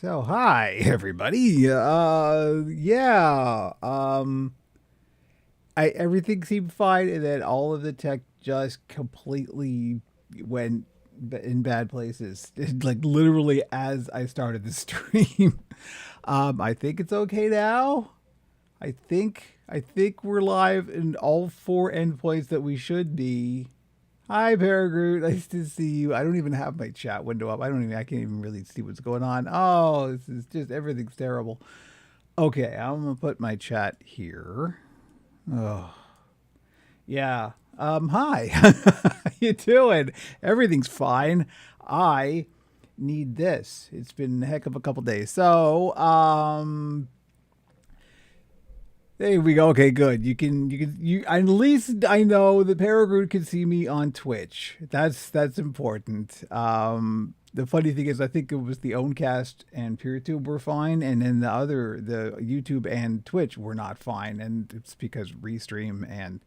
So hi everybody. I everything seemed fine, and then all of the tech just completely went in bad places. Like literally as I started the stream. I think it's okay now. I think we're live in all four endpoints that we should be. Hi, Paragroot. Nice to see you. I don't even have my chat window up. I can't even really see what's going on. Oh, this is just, everything's terrible. Okay, I'm going to put my chat here. Oh, yeah. Hi. How you doing? Everything's fine. I need this. It's been a heck of a couple days. There we go. Okay, good. You at least I know the Paragroot can see me on Twitch. That's important. The funny thing is, I think it was the Owncast and PeerTube were fine, and then the YouTube and Twitch were not fine, and it's because Restream and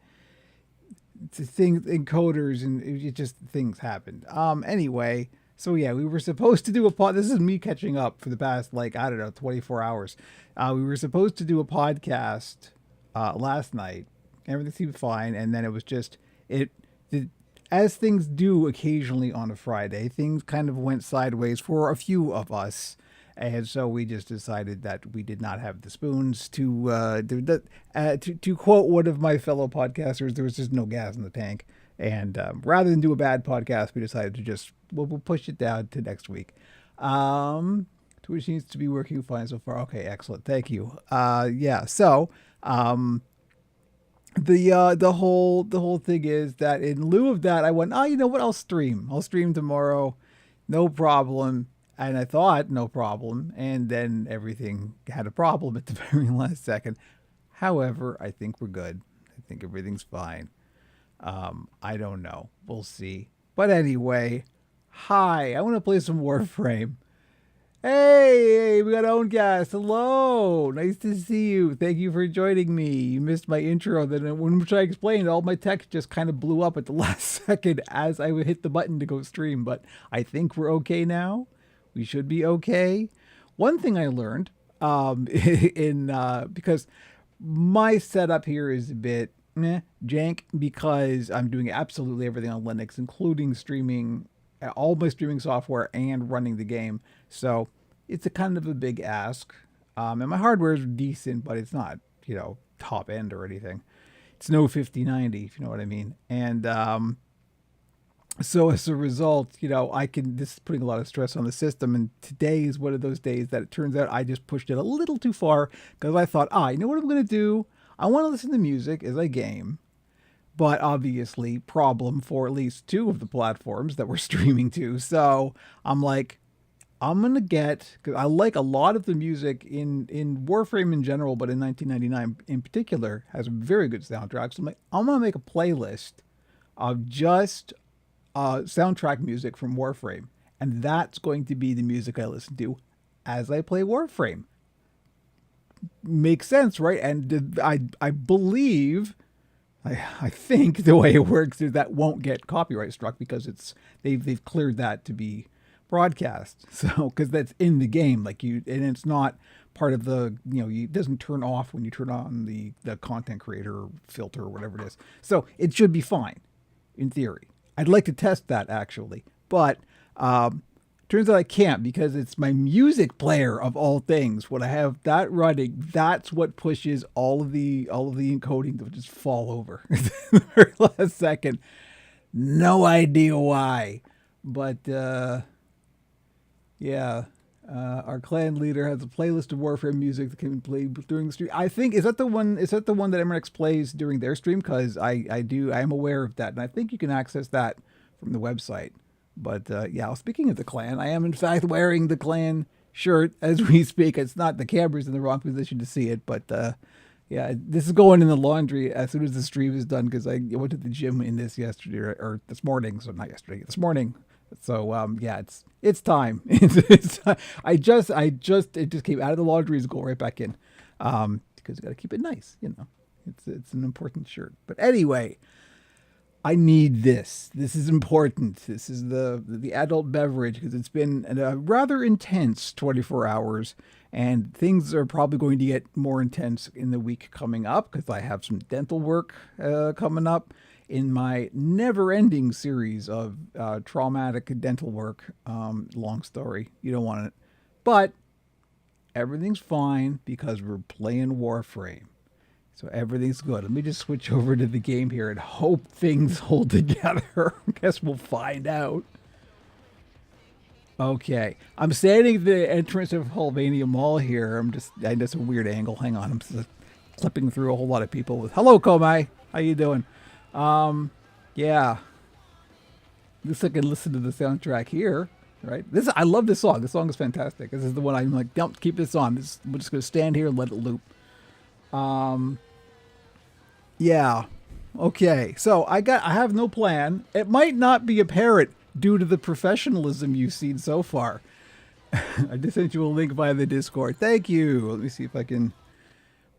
things, encoders, and it just things happened. Anyway, so yeah, we were supposed to do a pod. This is me catching up for the past, like, I don't know, 24 hours. We were supposed to do a podcast last night. Everything seemed fine, and then it was just it as things do occasionally on a Friday. Things kind of went sideways for a few of us. And so we just decided that we did not have the spoons to quote one of my fellow podcasters. There was just no gas in the tank, and rather than do a bad podcast, we decided to just we'll push it down to next week. Twitch seems to be working fine so far. Okay, excellent. Thank you. Yeah. So the whole thing is that in lieu of that, I went, oh, you know what? I'll stream. I'll stream tomorrow, no problem. And I thought no problem, and then everything had a problem at the very last second. However, I think we're good. I think everything's fine. I don't know. We'll see. But anyway, hi. I want to play some Warframe. Hey, we got Owncast. Hello. Nice to see you. Thank you for joining me. You missed my intro. Then when I explained, all my text just kind of blew up at the last second as I would hit the button to go stream. But I think we're okay now. We should be okay. One thing I learned in because my setup here is a bit jank because I'm doing absolutely everything on Linux, including streaming all my streaming software and running the game. So it's a kind of a big ask. And my hardware is decent, but it's not, top end or anything. It's no 5090, if you know what I mean. And so as a result, this is putting a lot of stress on the system. And today is one of those days that it turns out I just pushed it a little too far because I thought, you know what I'm going to do? I want to listen to music as I game. But obviously, problem for at least two of the platforms that we're streaming to. So I'm like, I'm going to because I like a lot of the music in Warframe in general, but in 1999 in particular, has a very good soundtrack. So I'm going to make a playlist of just soundtrack music from Warframe. And that's going to be the music I listen to as I play Warframe. Makes sense, right? And I believe... I think the way it works is that won't get copyright struck because they've cleared that to be broadcast. So because that's in the game, and it's not part of the it doesn't turn off when you turn on the content creator filter or whatever it is. So it should be fine in theory. I'd like to test that actually, but turns out I can't because it's my music player of all things. When I have that running, that's what pushes all of the encoding to just fall over at the very last second. No idea why, but yeah. Our clan leader has a playlist of Warframe music that can play during the stream. I think is that the one that MRX plays during their stream? Because I am aware of that, and I think you can access that from the website. But yeah, speaking of the clan, I am in fact wearing the clan shirt as we speak. It's not, the camera's in the wrong position to see it, but yeah, this is going in the laundry as soon as the stream is done because I went to the gym in this yesterday or this morning. So not yesterday, this morning. So yeah, it's time. It just came out of the laundry to go right back in because you got to keep it nice. It's an important shirt. But anyway. I need this. This is important. This is the adult beverage because it's been a rather intense 24 hours, and things are probably going to get more intense in the week coming up because I have some dental work coming up in my never-ending series of traumatic dental work. Long story. You don't want it, but everything's fine because we're playing Warframe. So everything's good. Let me just switch over to the game here and hope things hold together. Guess we'll find out. Okay. I'm standing at the entrance of Hulvania Mall here. I know it's a weird angle. Hang on. I'm just clipping through a whole lot of people with, hello, Komai. How you doing? Yeah. At least I can listen to the soundtrack here. Right. I love this song. This song is fantastic. This is the one I'm like, don't keep this on. We're just going to stand here and let it loop. Yeah. Okay. So I have no plan. It might not be apparent due to the professionalism you've seen so far. I just sent you a link via the Discord. Thank you. Let me see if I can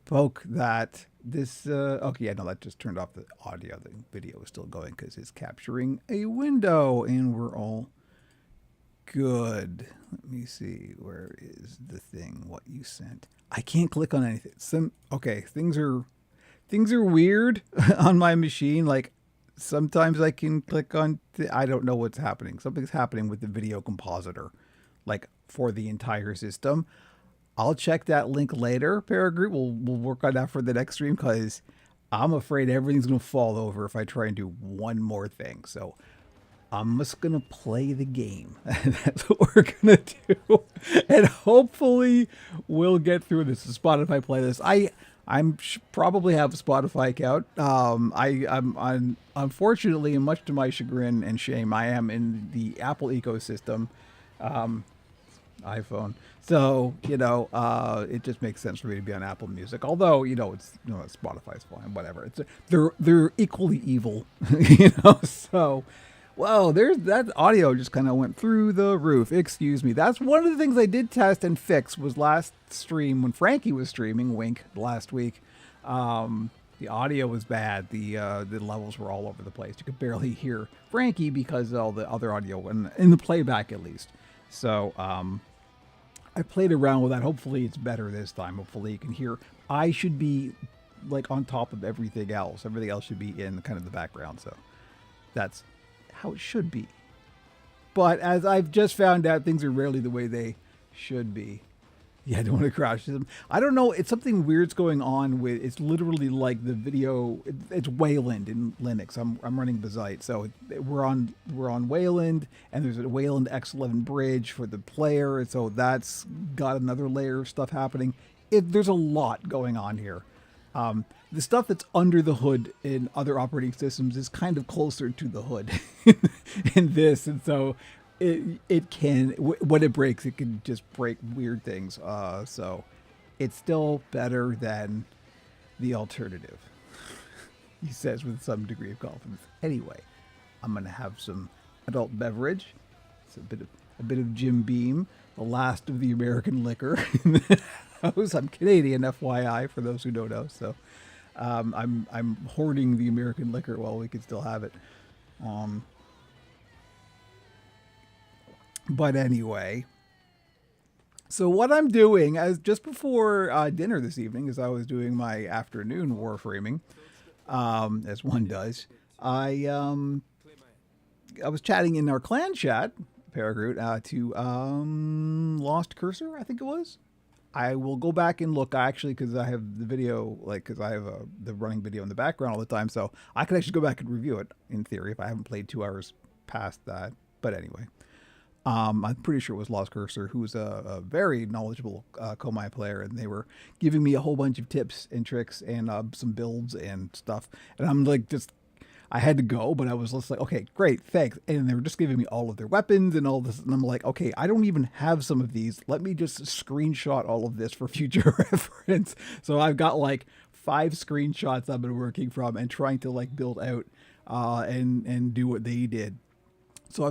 poke that. Okay, yeah, no, that just turned off the audio. The video is still going because it's capturing a window and we're all good. Let me see. Where is the thing? What you sent? I can't click on anything. Okay, things are weird on my machine. Like sometimes I can click on, I don't know what's happening. Something's happening with the video compositor, like for the entire system. I'll check that link later, Paragroup. We'll work on that for the next stream because I'm afraid everything's going to fall over if I try and do one more thing. So I'm just going to play the game. That's what we're going to do. And hopefully we'll get through this. The Spotify playlist. I'm probably have a Spotify account. I'm unfortunately, and much to my chagrin and shame, I am in the Apple ecosystem, iPhone. So it just makes sense for me to be on Apple Music. Although Spotify's fine, whatever. They're equally evil, So, whoa, there's that audio just kind of went through the roof. Excuse me. That's one of the things I did test and fix was last stream when Frankie was streaming. Wink last week. The audio was bad. The levels were all over the place. You could barely hear Frankie because of all the other audio in the playback at least. So I played around with that. Hopefully it's better this time. Hopefully you can hear. I should be like on top of everything else. Everything else should be in kind of the background. So that's how it should be. But as I've just found out, things are rarely the way they should be. Yeah, I don't want to crash them. I don't know. It's something weird's going on with. It's literally like the video. It's Wayland in Linux. I'm running Bazite, so we're on Wayland, and there's a Wayland X11 bridge for the player, and so that's got another layer of stuff happening. There's a lot going on here. The stuff that's under the hood in other operating systems is kind of closer to the hood in this, and so. It can, when it breaks, it can just break weird things. So it's still better than the alternative, he says with some degree of confidence. Anyway, I'm going to have some adult beverage. It's a bit of Jim Beam, the last of the American liquor in the house. I'm Canadian, FYI, for those who don't know. So I'm hoarding the American liquor while we can still have it. But anyway, so what I'm doing as just before dinner this evening, as I was doing my afternoon warframing, as one does, I was chatting in our clan chat, Paragroot, to Lost Cursor, I think it was. I will go back and look actually because I have the video, because I have the running video in the background all the time, so I could actually go back and review it in theory if I haven't played 2 hours past that. But anyway. I'm pretty sure it was Lost Cursor, who's a very knowledgeable Komai player, and they were giving me a whole bunch of tips and tricks and some builds and stuff. And I'm like, I had to go, but I was just like, okay, great, thanks. And they were just giving me all of their weapons and all this. And I'm like, okay, I don't even have some of these. Let me just screenshot all of this for future reference. So I've got like 5 screenshots I've been working from and trying to build out and do what they did. So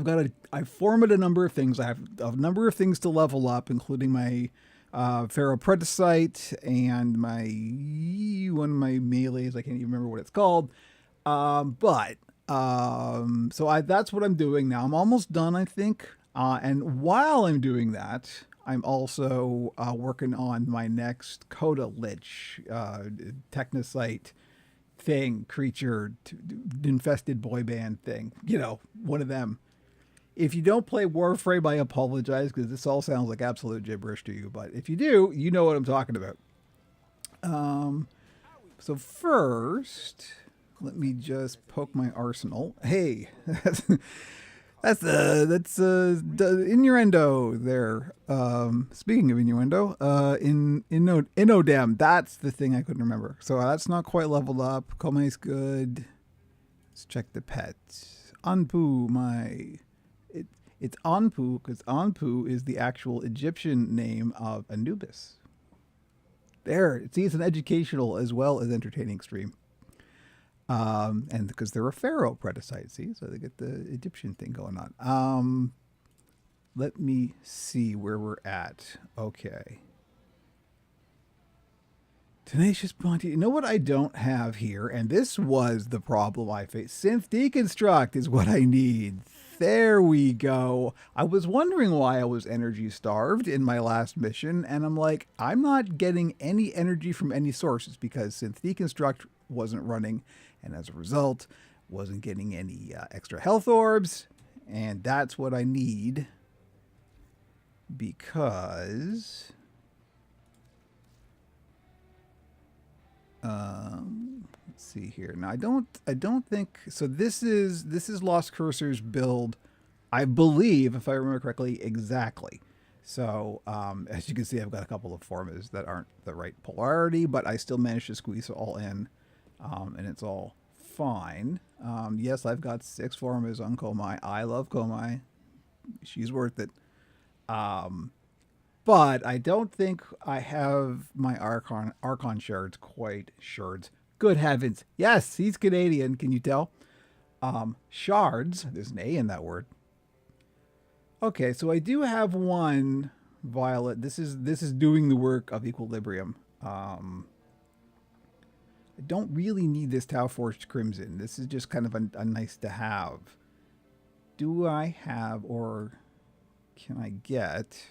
I've formatted a number of things. I have a number of things to level up, including my Pharaoh Predicite and one of my melees. I can't even remember what it's called. But So that's what I'm doing now. I'm almost done, I think. And while I'm doing that, I'm also working on my next Coda Lich Technocyte thing, creature, infested boy band thing. You know, one of them. If you don't play Warframe, I apologize because this all sounds like absolute gibberish to you. But if you do, you know what I'm talking about. So first, let me just poke my arsenal. Hey, that's innuendo there. Speaking of innuendo, Inodem. That's the thing I couldn't remember. So that's not quite leveled up. Komai's good. Let's check the pets. Anpu, it's Anpu because Anpu is the actual Egyptian name of Anubis. There, see, it's an educational as well as entertaining stream. And because they're a pharaoh predecite, see, so they get the Egyptian thing going on. Let me see where we're at. Okay. Tenacious Bounty. You know what I don't have here? And this was the problem I faced. Synth Deconstruct is what I need. There we go. I was wondering why I was energy starved in my last mission, and I'm like, I'm not getting any energy from any sources because Synth Deconstruct wasn't running, and as a result, wasn't getting any extra health orbs, and that's what I need because let's see here. Now I don't think so. This is Lost Cursor's build, I believe, if I remember correctly, exactly. So as you can see, I've got a couple of formas that aren't the right polarity, but I still managed to squeeze it all in, and it's all fine. Yes, I've got 6 formas on Komai. I love Komai. She's worth it. But I don't think I have my Archon shards quite shards. Good heavens. Yes, he's Canadian. Can you tell? Shards. There's an A in that word. Okay, so I do have one violet. This is doing the work of Equilibrium. I don't really need this Tau Forged Crimson. This is just kind of a nice to have. Do I have, or can I get...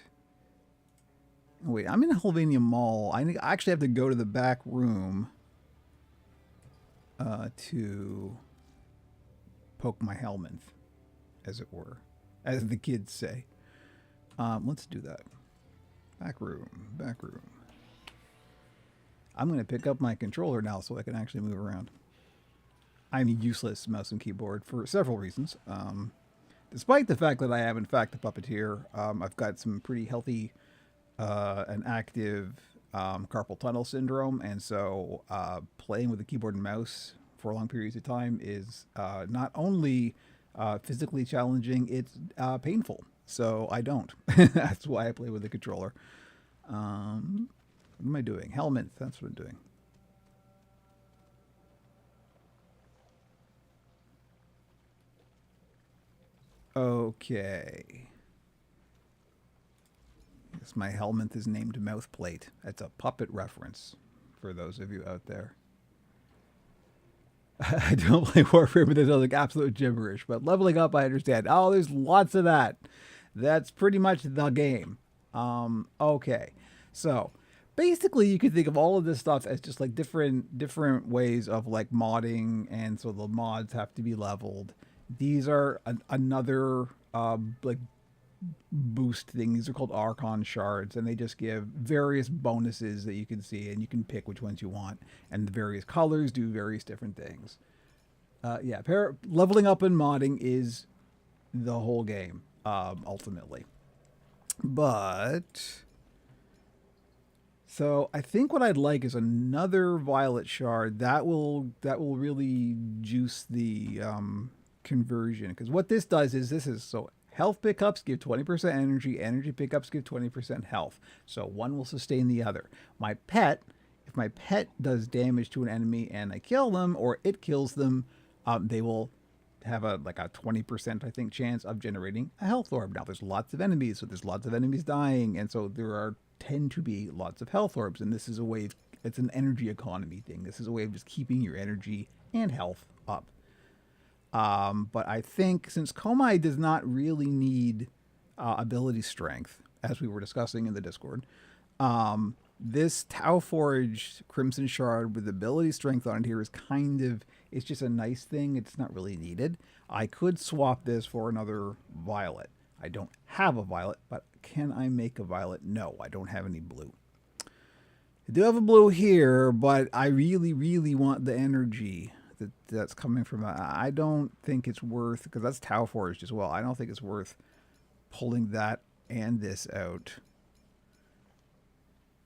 Wait, I'm in Helvania Mall. I actually have to go to the back room to poke my Helminth, as it were, as the kids say. Let's do that. Back room, back room. I'm going to pick up my controller now so I can actually move around. I'm useless mouse and keyboard for several reasons. Despite the fact that I am, in fact, a puppeteer, I've got some pretty healthy... an active carpal tunnel syndrome, and so playing with a keyboard and mouse for long periods of time is not only physically challenging, it's painful. So I don't. That's why I play with the controller. What am I doing? Helminth, that's what I'm doing. Okay. My Helminth is named Mouthplate. That's a puppet reference for those of you out there. I don't play Warframe, but this sounds like absolute gibberish. But leveling up, I understand. Oh, there's lots of that. That's pretty much the game. Okay. So basically you could think of all of this stuff as just like different ways of like modding, and so the mods have to be leveled. These are another like boost thing. These are called Archon shards, and they just give various bonuses that you can see, and you can pick which ones you want, and the various colors do various different things. Yeah, leveling up and modding is the whole game, ultimately. But so I think what I'd like is another violet shard that will really juice the conversion, because what this does is so health pickups give 20% energy, energy pickups give 20% health. So one will sustain the other. My pet, if my pet does damage to an enemy and I kill them, or it kills them, they will have a 20%, I think, chance of generating a health orb. Now there's lots of enemies, so there's lots of enemies dying, and so there tend to be lots of health orbs, and this is a way it's an energy economy thing. This is a way of just keeping your energy and health up. But I think since Komai does not really need ability strength, as we were discussing in the Discord, this Tau Forged Crimson Shard with ability strength on it here is kind of, it's just a nice thing. It's not really needed. I could swap this for another violet. I don't have a violet, but can I make a violet? No, I don't have any blue. I do have a blue here, but I really, really want the energy that's coming from that. I don't think it's worth, because that's Tau Forged as well. I don't think it's worth pulling that and this out.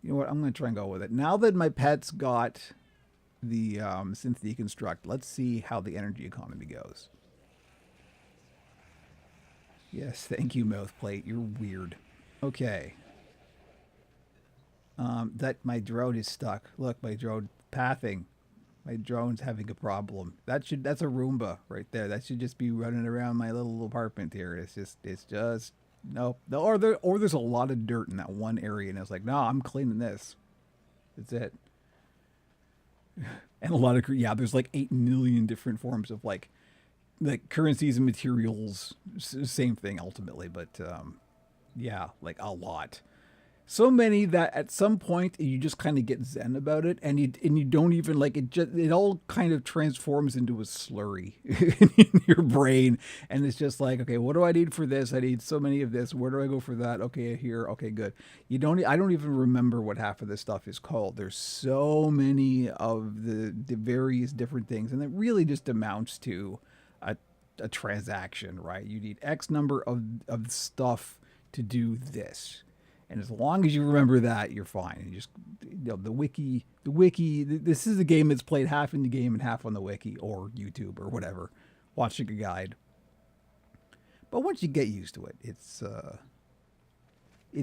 You know what? I'm going to try and go with it. Now that my pet's got the synth deconstruct, let's see how the energy economy goes. Yes, thank you, Mouthplate. You're weird. Okay. That my drone is stuck. Look, my drone pathing. My drone's having a problem. That's a Roomba right there. That should just be running around my little apartment here. It's just nope. No, or there's a lot of dirt in that one area, and it's like, no, I'm cleaning this. That's it. And a lot of there's like 8 million different forms of like currencies and materials. Same thing ultimately, but yeah, like a lot. So many that at some point you just kind of get zen about it, and you don't even like it. It all kind of transforms into a slurry in your brain, and it's just like, okay, what do I need for this? I need so many of this. Where do I go for that? Okay, here. Okay, good. I don't even remember what half of this stuff is called. There's so many of the various different things, and it really just amounts to a transaction, right? You need X number of stuff to do this. And as long as you remember that, you're fine. You just, the wiki, this is a game that's played half in the game and half on the wiki or YouTube or whatever, watching a guide. But once you get used to it, it's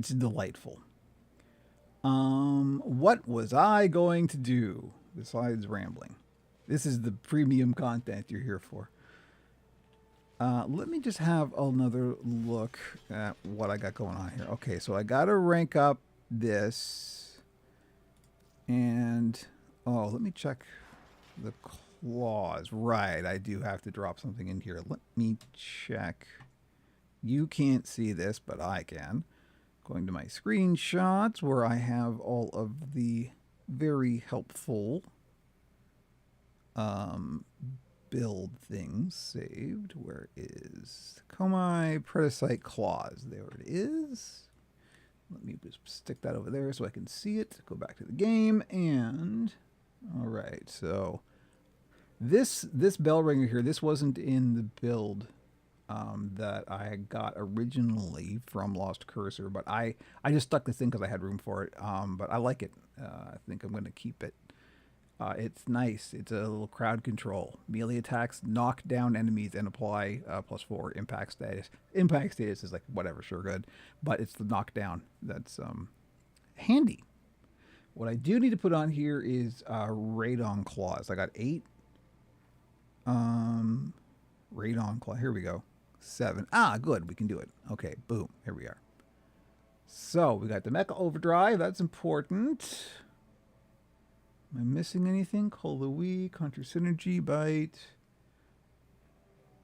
delightful. What was I going to do besides rambling? This is the premium content you're here for. Let me just have another look at what I got going on here. Okay, so I got to rank up this. And, let me check the clause. Right, I do have to drop something in here. Let me check. You can't see this, but I can. Going to my screenshots where I have all of the very helpful build things saved. Where is Komai Predicite clause? There it is. Let me just stick that over there so I can see it. Go back to the game and all right. So this bell ringer here, this wasn't in the build that I got originally from Lost Cursor, but I just stuck this in because I had room for it. But I like it. I think I'm going to keep it. It's nice. It's a little crowd control. Melee attacks knock down enemies and apply +4 impact status. Impact status is like whatever, sure, good. But it's the knockdown that's handy. What I do need to put on here is Radon Claws. I got 8. Radon Claw. Here we go. 7. Ah, good. We can do it. Okay, boom. Here we are. So we got the Mecha Overdrive. That's important. Am I missing anything? Call the Weak, Hunter Synergy, Bite,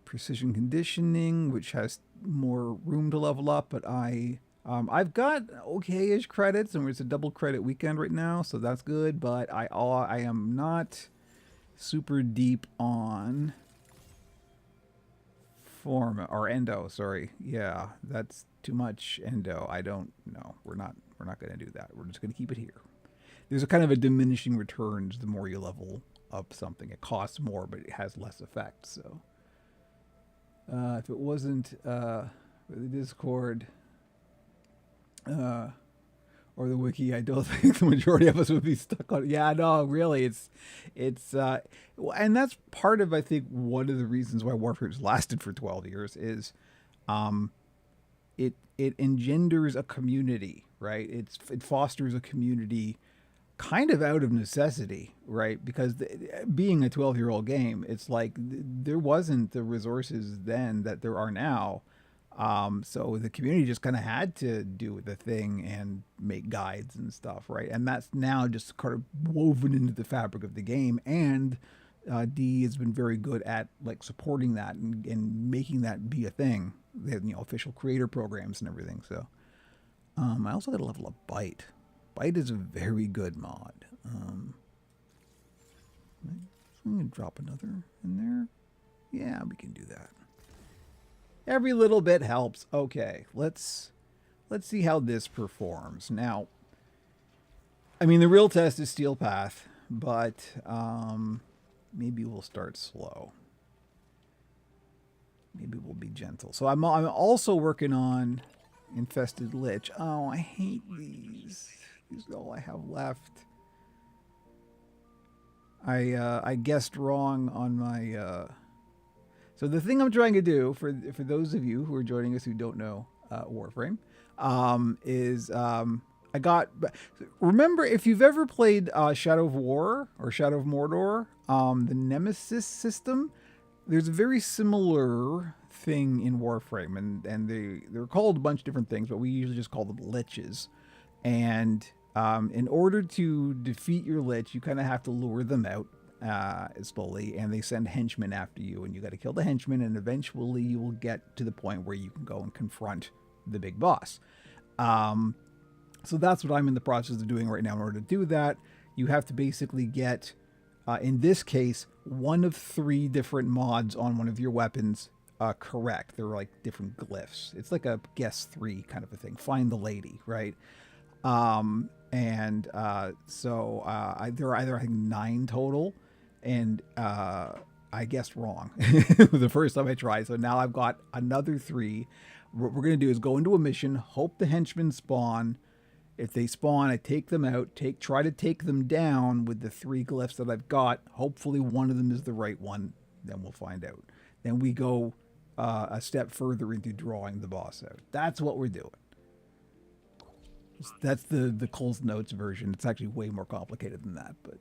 Precision Conditioning, which has more room to level up, but I've got okay-ish credits, and it's a double credit weekend right now, so that's good, but I am not super deep on form or endo, sorry. Yeah, that's too much endo. I don't know. We're not going to do that. We're just going to keep it here. There's a kind of a diminishing returns the more you level up something. It costs more, but it has less effect. So if it wasn't for the Discord or the wiki, I don't think the majority of us would be stuck on it. Yeah, no, really, it's and that's part of, I think, one of the reasons why Warframe's lasted for 12 years is it engenders a community, right? It fosters a community kind of out of necessity, right? Because being a 12-year-old game, it's like there wasn't the resources then that there are now. So the community just kind of had to do the thing and make guides and stuff, right? And that's now just kind of woven into the fabric of the game and D has been very good at like supporting that and making that be a thing. They have, official creator programs and everything. So I also got to level up Bite. Bite is a very good mod. I'm gonna drop another in there. Yeah, we can do that. Every little bit helps. Okay, let's see how this performs. Now, I mean, the real test is Steel Path, but maybe we'll start slow. Maybe we'll be gentle. So I'm also working on Infested Lich. Oh, I hate these. These are all I have left. I guessed wrong on my. So the thing I'm trying to do for those of you who are joining us who don't know Warframe, is I got. Remember, if you've ever played Shadow of War or Shadow of Mordor, the Nemesis system, there's a very similar thing in Warframe, and they're called a bunch of different things, but we usually just call them liches. And in order to defeat your lich, you kind of have to lure them out slowly, and they send henchmen after you, and you got to kill the henchmen, and eventually you will get to the point where you can go and confront the big boss. So that's what I'm in the process of doing right now. In order to do that, you have to basically get, in this case, one of 3 different mods on one of your weapons correct. They're like different glyphs. It's like a guess 3 kind of a thing. Find the lady, right? So there are either, I think, 9 total, and I guessed wrong the first time I tried. So now I've got another 3. What we're going to do is go into a mission, hope the henchmen spawn. If they spawn, I take them out, try to take them down with the 3 glyphs that I've got. Hopefully one of them is the right one. Then we'll find out. Then we go a step further into drawing the boss out. That's what we're doing. That's the Cole's Notes version. It's actually way more complicated than that, but.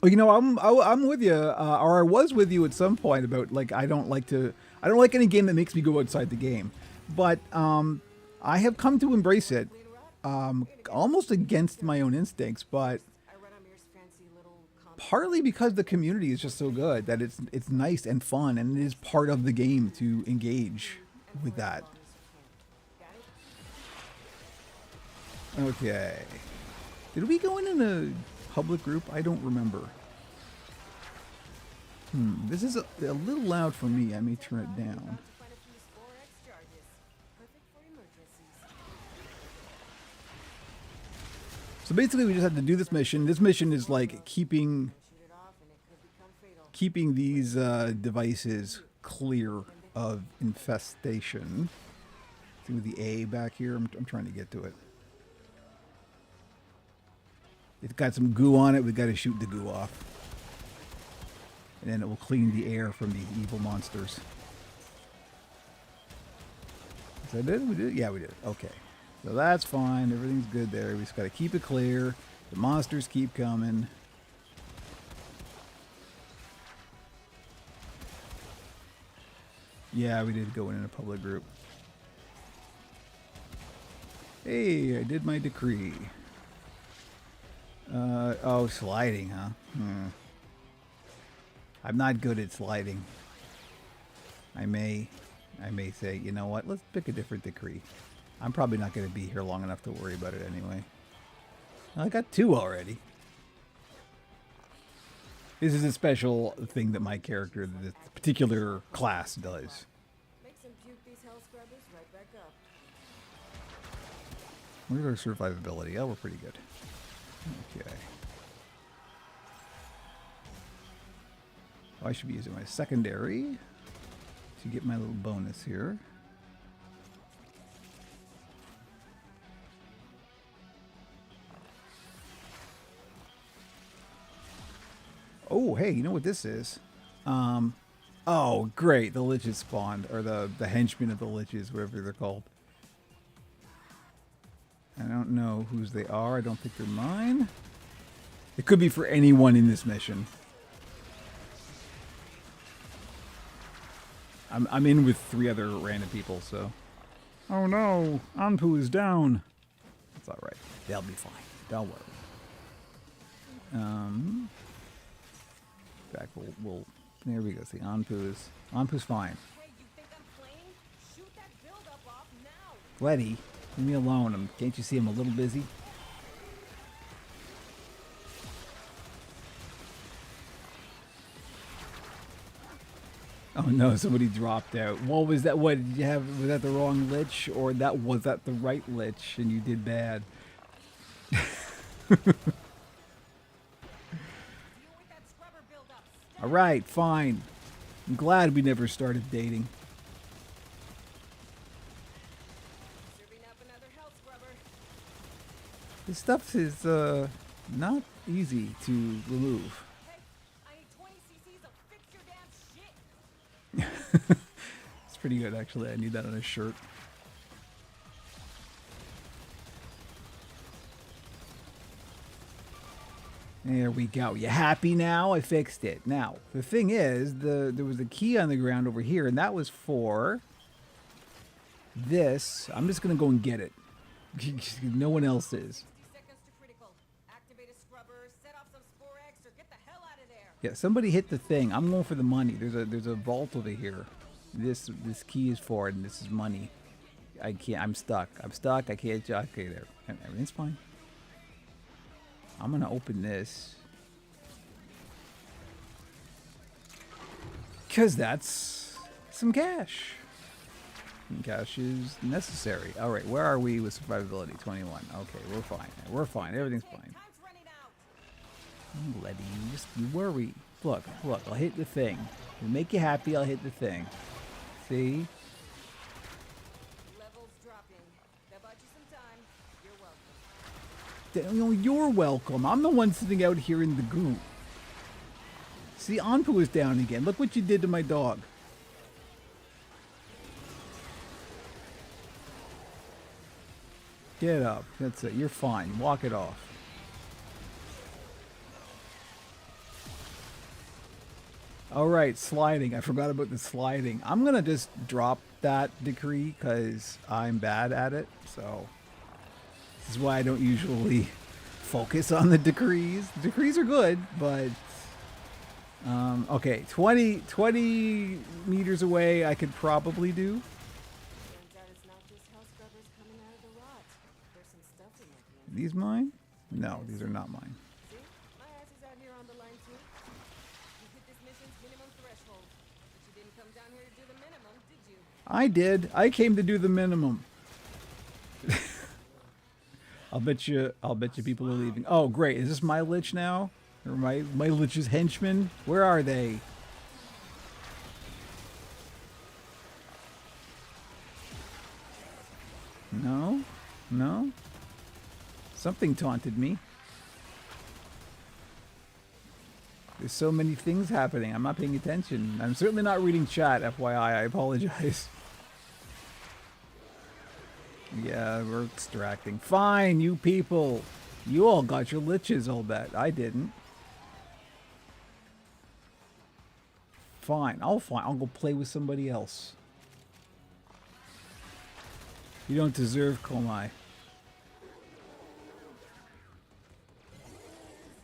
Well, I'm with you, or I was with you at some point about like I don't like any game that makes me go outside the game, but I have come to embrace it, almost against my own instincts, but partly because the community is just so good that it's nice and fun, and it is part of the game to engage with that. Okay, did we go in a public group? I don't remember. This is a little loud for me. I may turn it down. So basically we just have to do this mission. This mission is like keeping these devices clear of infestation. See with the A back here? I'm trying to get to it. It's got some goo on it. We've got to shoot the goo off. And then it will clean the air from these evil monsters. Is that it? We did it? Yeah, we did it. Okay. So that's fine. Everything's good there. We just got to keep it clear. The monsters keep coming. Yeah, we did go in a public group. Hey, I did my decree. Oh, sliding, huh? I'm not good at sliding. I may say, you know what, let's pick a different decree. I'm probably not going to be here long enough to worry about it anyway. I got 2 already. This is a special thing that my character, this particular class, does. Where's our survivability? Oh, we're pretty good. Okay. I should be using my secondary to get my little bonus here. Oh, hey, you know what this is? Oh, great. The liches spawned, or the henchmen of the liches, whatever they're called. I don't know whose they are. I don't think they're mine. It could be for anyone in this mission. I'm in with 3 other random people, so Oh no, Anpu is down. It's all right. They'll be fine. Don't worry. In fact, we'll there we go. See, Anpu's fine. Hey, you think I'm playing? Shoot that buildup off now. Letty, leave me alone. Can't you see I'm a little busy? Oh no, somebody dropped out. What was that? What did you have? Was that the wrong lich, or was that the right lich and you did bad? Deal with that scrubber buildup. All right, fine. I'm glad we never started dating. Serving up another health scrubber. This stuff is not easy to remove. Hey, I need 20 cc's of fix your damn shit. It's pretty good, actually. I need that on a shirt. There we go. You happy now? I fixed it. Now, the thing is, there was a key on the ground over here, and that was for this. I'm just going to go and get it. No one else is. 60 seconds to critical. Activate a scrubber, set off some spore X, or get the hell out of there. Yeah, somebody hit the thing. I'm going for the money. There's a vault over here. This key is for it, and this is money. I can't. I'm stuck. I can't. Okay, there. Everything's fine. I'm gonna open this because that's some cash. And cash is necessary. All right, where are we with survivability? 21. Okay, we're fine. We're fine. Everything's fine. Time's running out. Letty, you worry. Look. I'll hit the thing. It'll make you happy. I'll hit the thing. See? Levels dropping. That bought you some time. You're welcome. You're welcome. I'm the one sitting out here in the goo. See, Anpu is down again. Look what you did to my dog. Get up. That's it. You're fine. Walk it off. All right, sliding. I forgot about the sliding. I'm going to just drop that decree because I'm bad at it. So this is why I don't usually focus on the decrees. The decrees are good, but okay, 20 meters away I could probably do. Turns out it's not just health scrubbers coming out of the rot. There's some stuff in there. These mine? No, these are not mine. See? My ass is out here on the line too. You hit this mission's minimum threshold. But you didn't come down here to do the minimum, did you? I did. I came to do the minimum. I'll bet you people are leaving. Oh, great. Is this my lich now? Or my lich's henchmen? Where are they? No. Something taunted me. There's so many things happening. I'm not paying attention. I'm certainly not reading chat, FYI. I apologize. Yeah, we're extracting. Fine, you people. You all got your liches, I'll bet. I didn't. Fine. I'll go play with somebody else. You don't deserve Komai.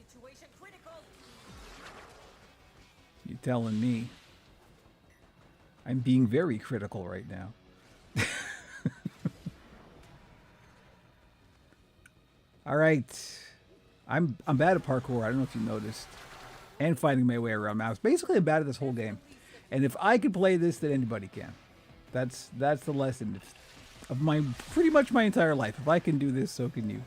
Situation critical. You telling me? I'm being very critical right now. All right. I'm bad at parkour. I don't know if you noticed. And finding my way around maps. Basically, I'm bad at this whole game. And if I could play this, then anybody can. That's the lesson of my pretty much my entire life. If I can do this, so can you.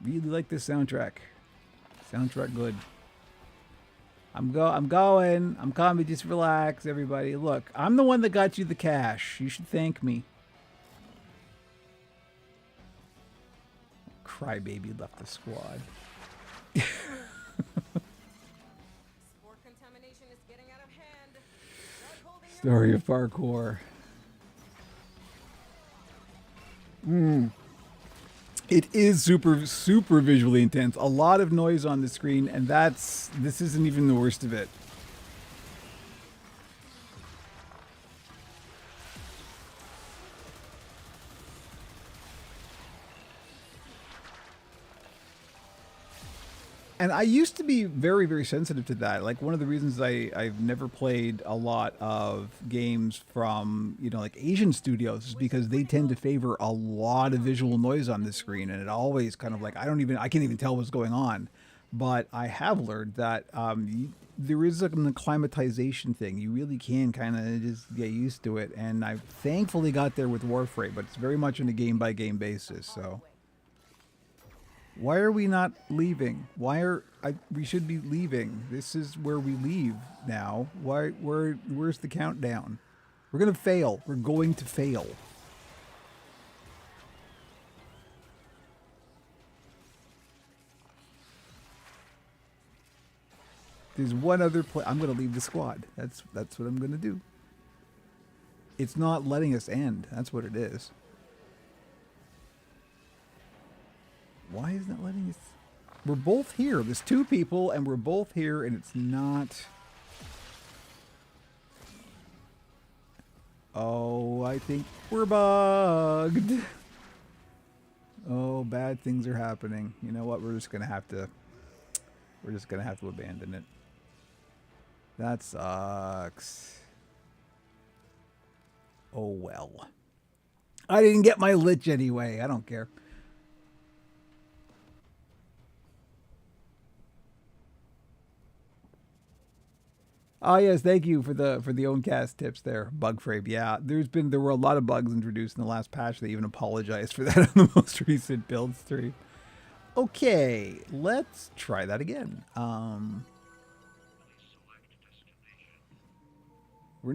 Really like this soundtrack. Soundtrack good. I'm going. I'm coming. Just relax, everybody. Look, I'm the one that got you the cash. You should thank me. Crybaby left the squad. Spore contamination is getting out of hand. Start holding your Story of parkour. It is super visually intense. A lot of noise on the screen, and this isn't even the worst of it. And I used to be very sensitive to that. Like one of the reasons I've never played a lot of games from, like Asian studios is because they tend to favor a lot of visual noise on the screen, and it always kind of like I can't even tell what's going on. But I have learned that there is an acclimatization thing. You really can kind of just get used to it, and I thankfully got there with Warframe, but it's very much on a game by game basis. So. Why are we not leaving? We should be leaving? This is where we leave now. Where's the countdown? We're gonna fail. We're going to fail. There's one other play. I'm gonna leave the squad. That's what I'm gonna do. It's not letting us end. That's what it is. Why isn't it letting us? We're both here. There's two people, and we're both here, and it's not. Oh, I think we're bugged. Oh, bad things are happening. You know what? We're just gonna have to abandon it. That sucks. Oh well. I didn't get my lich anyway. I don't care. Oh yes, thank you for the Owncast tips there, Bugframe. Yeah, there were a lot of bugs introduced in the last patch. They even apologized for that on the most recent build stream. Okay, let's try that again. We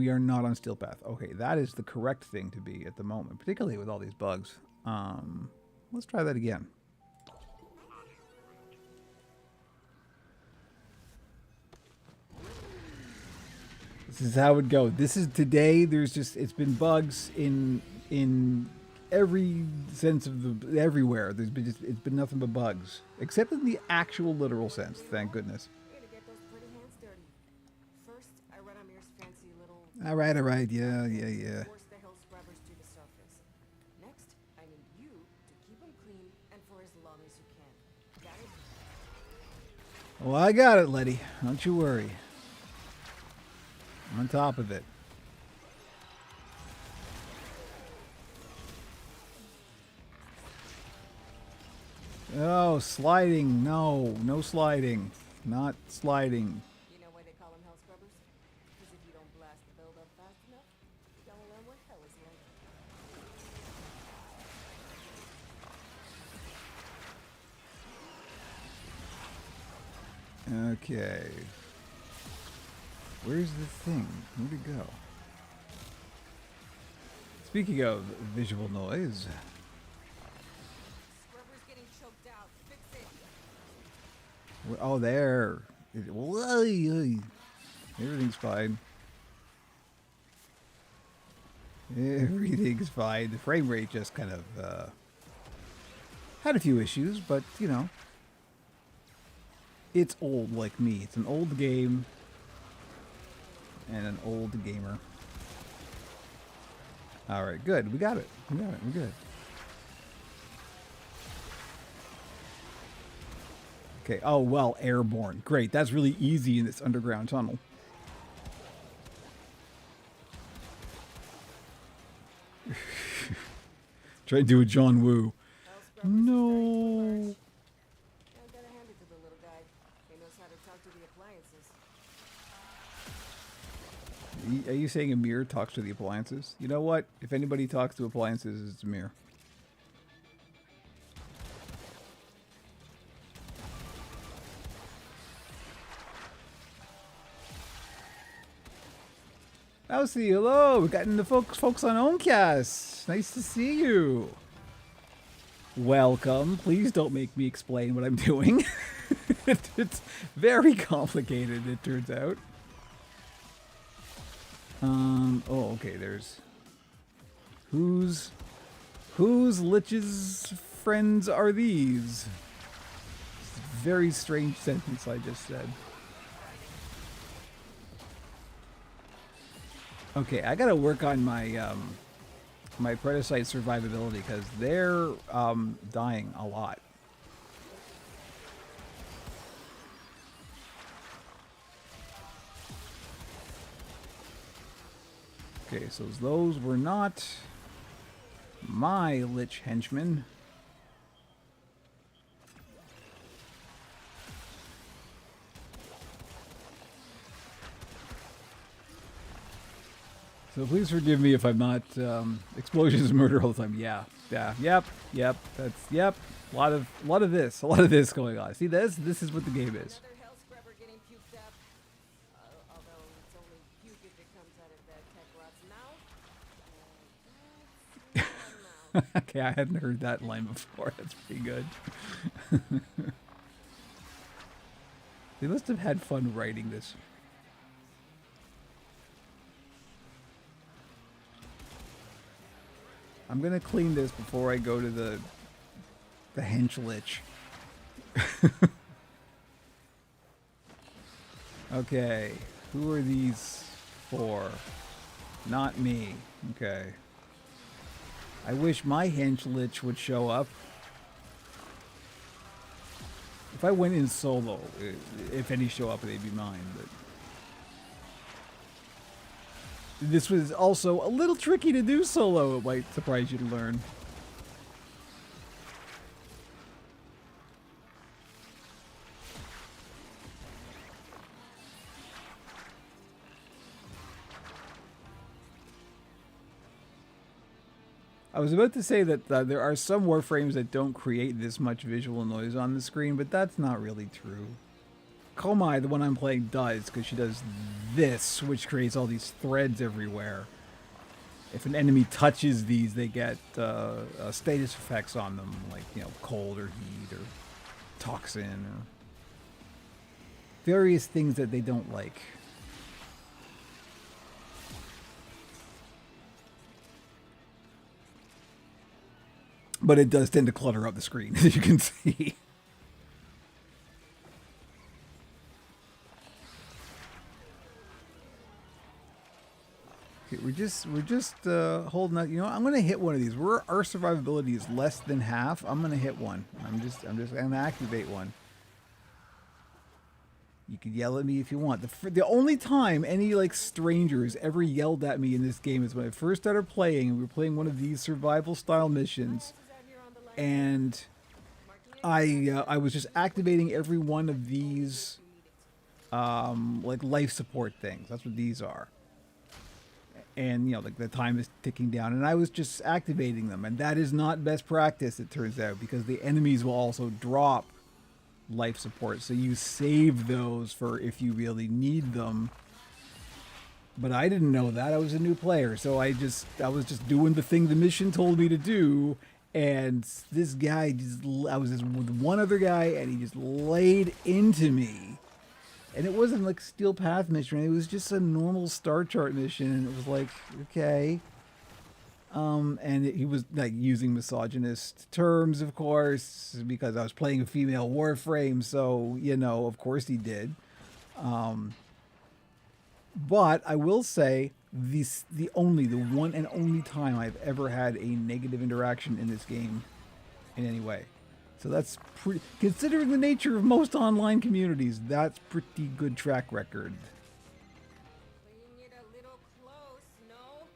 are not on Steel Path. Okay, that is the correct thing to be at the moment, particularly with all these bugs. Let's try that again. This is how it goes. This is today. It's been bugs in every sense of everywhere. It's been nothing but bugs, except in the actual literal sense. Thank goodness. We're gonna get those pretty hands dirty. First, I run Amir's fancy little. All right. Yeah. Force the hill scrubbers to the surface. Next, I need you to keep them clean and for as long as you can. Got it? Well, I got it, Letty. Don't you worry. I'm on top of it. Oh, sliding. No sliding. Not sliding. You know why they call them hell scrubbers? Because if you don't blast the build up fast enough, you'll learn what hell is like. Okay. Where's the thing? Where'd it go? Speaking of visual noise. Scrubber's getting choked out. Fix it. Oh, there. Everything's fine. Everything's fine. The frame rate just kind of had a few issues, but it's old like me. It's an old game. And an old gamer. Alright, good. We got it. We're good. Okay, oh well, airborne. Great, that's really easy in this underground tunnel. Try to do a John Woo. No. I gotta hand it to the little guy. He knows how to talk to the appliances. Are you saying Amir talks to the appliances? You know what? If anybody talks to appliances, it's Amir. Elsie, hello! We got into folks on Owncast. Nice to see you. Welcome. Please don't make me explain what I'm doing. It's very complicated, it turns out. Oh, okay, there's... Whose liches friends are these? It's a very strange sentence I just said. Okay, I gotta work on my my Predacite survivability because they're dying a lot. Okay, so those were not my Lich henchmen. So please forgive me if I'm not explosions and murder all the time. Yeah, yep. That's a lot of this going on. See this? This is what the game is. Another hell scrubber getting puked up. Although it's only puke if it comes out of that tech rot's mouth. Okay, I hadn't heard that line before. That's pretty good. They must have had fun writing this. I'm gonna clean this before I go to the hench lich. Okay, who are these for? Not me. Okay. I wish my hench lich would show up. If I went in solo, if any show up, they'd be mine. But this was also a little tricky to do solo, it might surprise you to learn. I was about to say that there are some Warframes that don't create this much visual noise on the screen, but that's not really true. Komai, the one I'm playing, does, because she does this, which creates all these threads everywhere. If an enemy touches these, they get status effects on them, like, you know, cold or heat or toxin or various things that they don't like. But it does tend to clutter up the screen, as you can see. Okay, we're just holding out. You know, I'm gonna hit one of these. Our survivability is less than half. I'm gonna hit one. I'm just gonna activate one. You can yell at me if you want. The only time any like strangers ever yelled at me in this game is when I first started playing, and we were playing one of these survival style missions, and I was just activating every one of these like life support things. That's what these are. And, you know, like the time is ticking down, and I was just activating them. And that is not best practice, it turns out, because the enemies will also drop life support. So you save those for if you really need them. But I didn't know that. I was a new player. So I was just doing the thing the mission told me to do. And this guy I was just with one other guy, and he just laid into me. And it wasn't like Steel Path mission. It was just a normal Star Chart mission. And it was like, okay. And he was like using misogynist terms, of course, because I was playing a female Warframe. So, you know, of course he did. But I will say the one and only time I've ever had a negative interaction in this game in any way. So that's pretty, considering the nature of most online communities, that's pretty good track record. Playing it a little close, no?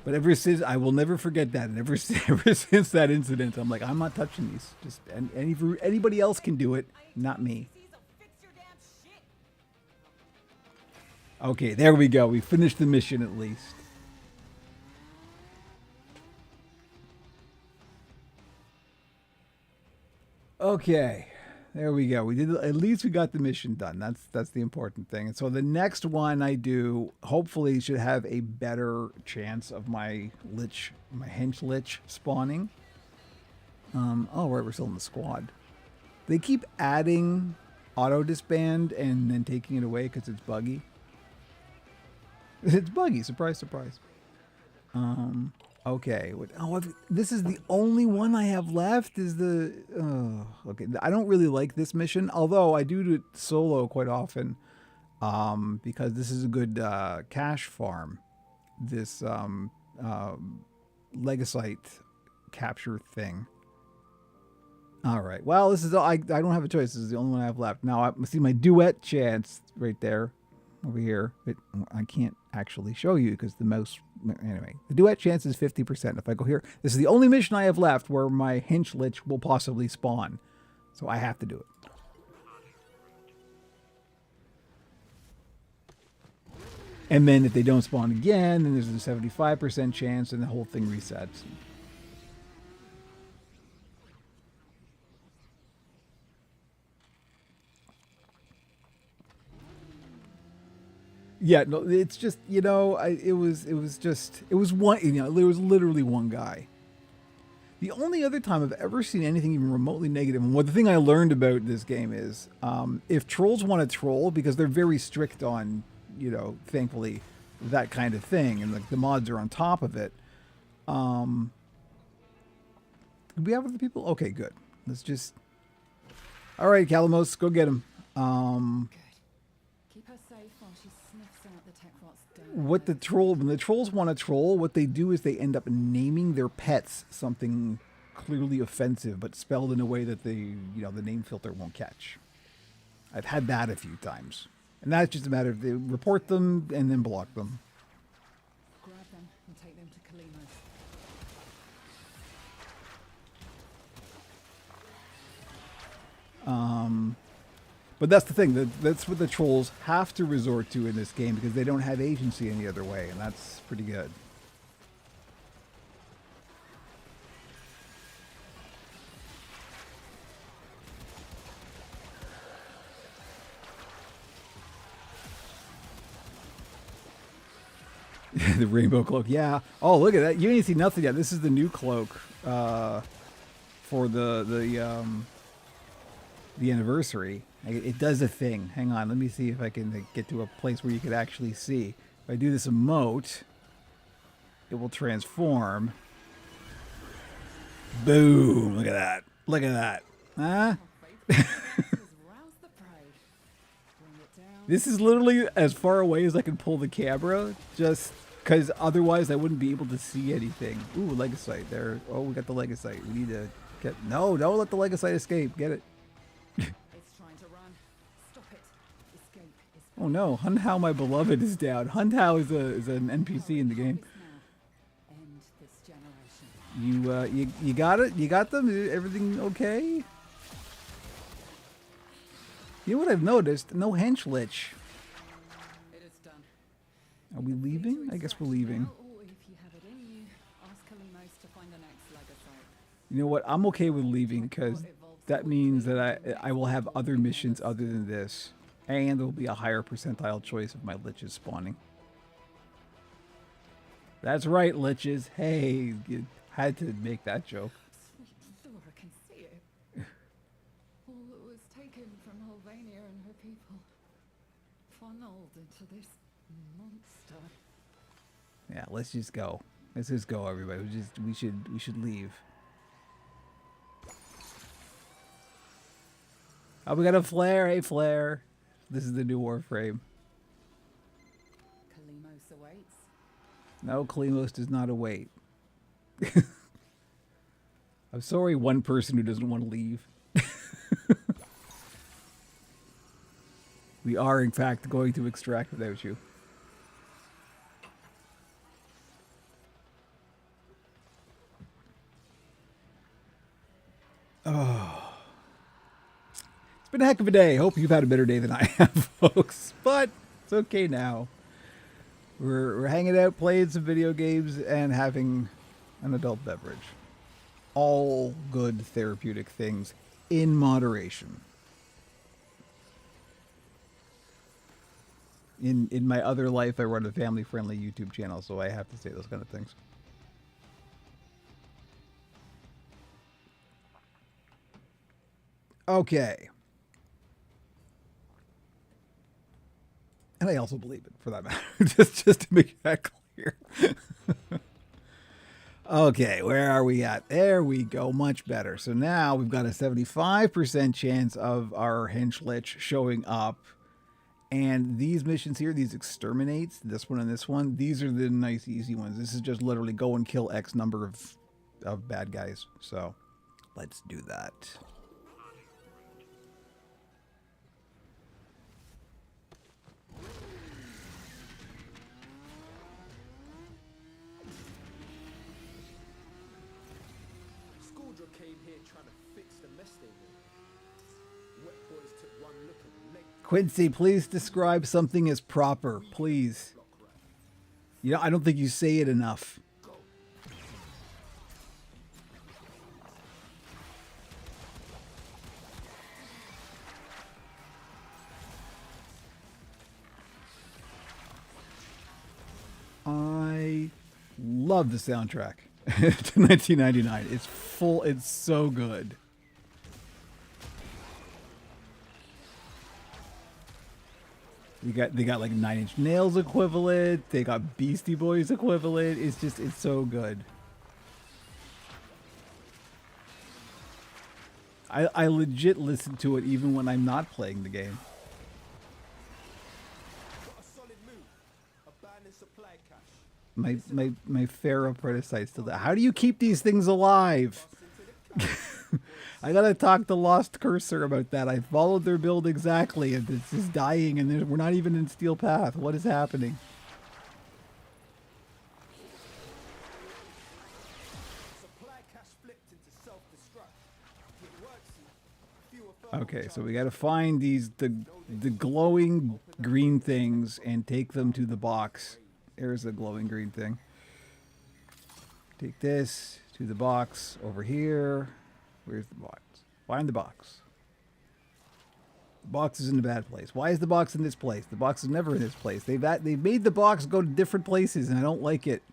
But ever since, I will never forget that. And ever since that incident, I'm like, I'm not touching these. Just anybody else can do it, not me. So fix your damn shit. Okay, there we go. We finished the mission at least. Okay, there we go. We did, at least we got the mission done. That's the important thing. And so the next one I do, hopefully, should have a better chance of my hench lich spawning. Oh right, we're still in the squad. They keep adding auto disband and then taking it away because it's buggy. It's buggy. Surprise, surprise. Okay. Oh, this is the only one I have left. Is the okay? I don't really like this mission, although I do it solo quite often, because this is a good cash farm. This Legasite capture thing. All right. Well, this is I don't have a choice. This is the only one I have left. Now I see my duet chance right there, over here. But I can't actually show you because the mouse. Anyway, the duet chance is 50%. If I go here, this is the only mission I have left where my Hench Lich will possibly spawn, so I have to do it. And then if they don't spawn again, then there's a 75% chance, and the whole thing resets. Yeah, no, it's just, it was one, there was literally one guy. The only other time I've ever seen anything even remotely negative, and the thing I learned about this game is, if trolls want to troll, because they're very strict on, thankfully, that kind of thing, and the mods are on top of it. Do we have other people? Okay, good. Let's just. All right, Calamos, go get him. Good. Keep her safe while she sniffs out the tech rots down. When the trolls want to troll, what they do is they end up naming their pets something clearly offensive, but spelled in a way that the name filter won't catch. I've had that a few times. And that's just a matter of they report them and then block them. Grab them and take them to Kalimos. But that's the thing. That's what the trolls have to resort to in this game because they don't have agency any other way, and that's pretty good. The rainbow cloak, yeah. Oh, look at that! You ain't seen nothing yet. This is the new cloak for the anniversary. It does a thing. Hang on, let me see if I can get to a place where you could actually see. If I do this emote, it will transform. Boom! Look at that! Look at that! Huh? This is literally as far away as I can pull the camera, just because otherwise I wouldn't be able to see anything. Ooh, Legasite there. Oh, we got the Legasite. We need to get... No, don't let the Legasite escape. Get it. It's trying to run. Stop it. Escape is... Oh no, Huntao, my beloved, is down. Huntao is an NPC in the game. End this generation. You got it? You got them? Everything okay? You know what I've noticed? No Hench Lich. It is done. Are we leaving? I guess we're leaving. Or if you have it in you, ask Kalimos to find the next Legasite. You know what? I'm okay with leaving because that means that I will have other missions other than this. And there will be a higher percentile choice of my Liches spawning. That's right, Liches. Hey, you had to make that joke. Sweet Thora can see it. All that was taken from Albania and her people, funneled into this monster. Yeah, let's just go. Let's just go, everybody. We should leave. Oh, we got a flare. Hey, flare. This is the new Warframe. Kalimos awaits. No, Kalimos does not await. I'm sorry, one person who doesn't want to leave. We are, in fact, going to extract without you. Oh. It's been a heck of a day. Hope you've had a better day than I have, folks. But it's okay now. We're hanging out, playing some video games, and having an adult beverage. All good therapeutic things in moderation. In my other life, I run a family-friendly YouTube channel, so I have to say those kind of things. Okay. And I also believe it, for that matter. just to make that clear. Okay, where are we at? There we go, much better. So now we've got a 75% chance of our hench lich showing up. And these missions here, these exterminates, this one and this one, these are the nice easy ones. This is just literally go and kill X number of bad guys. So let's do that. Scourdra came here trying to fix the mess they made. Wet boys took one look at the leg Quincy, please describe something as proper, please. block right. You know, I don't think you say it enough. I love the soundtrack to 1999. It's full. It's so good. They got like Nine Inch Nails equivalent. They got Beastie Boys equivalent. It's so good. I legit listen to it even when I'm not playing the game. Got a solid move. Abandoned supply cache. My Pharaoh prototype still there. How do you keep these things alive? I gotta talk to Lost Cursor about that. I followed their build exactly, and it's just dying, and we're not even in Steel Path. What is happening? Supply cache flipped into self-destruct. It works. Fewer thermal Okay, so we gotta find the glowing green things and take them to the box. There's the glowing green thing. Take this to the box over here. Where's the box? Find the box. The box is in a bad place. Why is the box in this place? The box is never in this place. They've made the box go to different places, and I don't like it.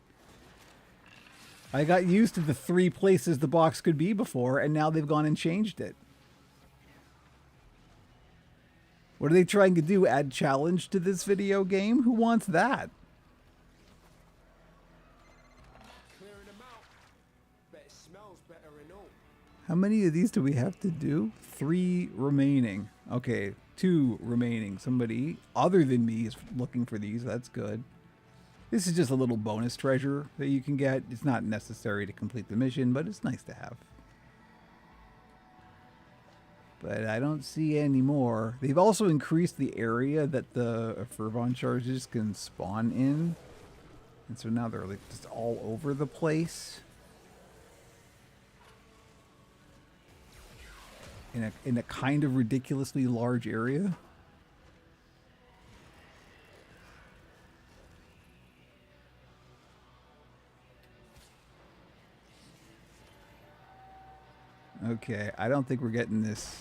I got used to the 3 places the box could be before, and now they've gone and changed it. What are they trying to do? Add challenge to this video game? Who wants that? clearing them out. Bet it smells better and all. How many of these do we have to do? 3 remaining. Okay, 2 remaining. Somebody other than me is looking for these. That's good. This is just a little bonus treasure that you can get. It's not necessary to complete the mission, but it's nice to have. But I don't see any more. They've also increased the area that the Fervon charges can spawn in. And so now they're like just all over the place. In a kind of ridiculously large area. Okay, I don't think we're getting this.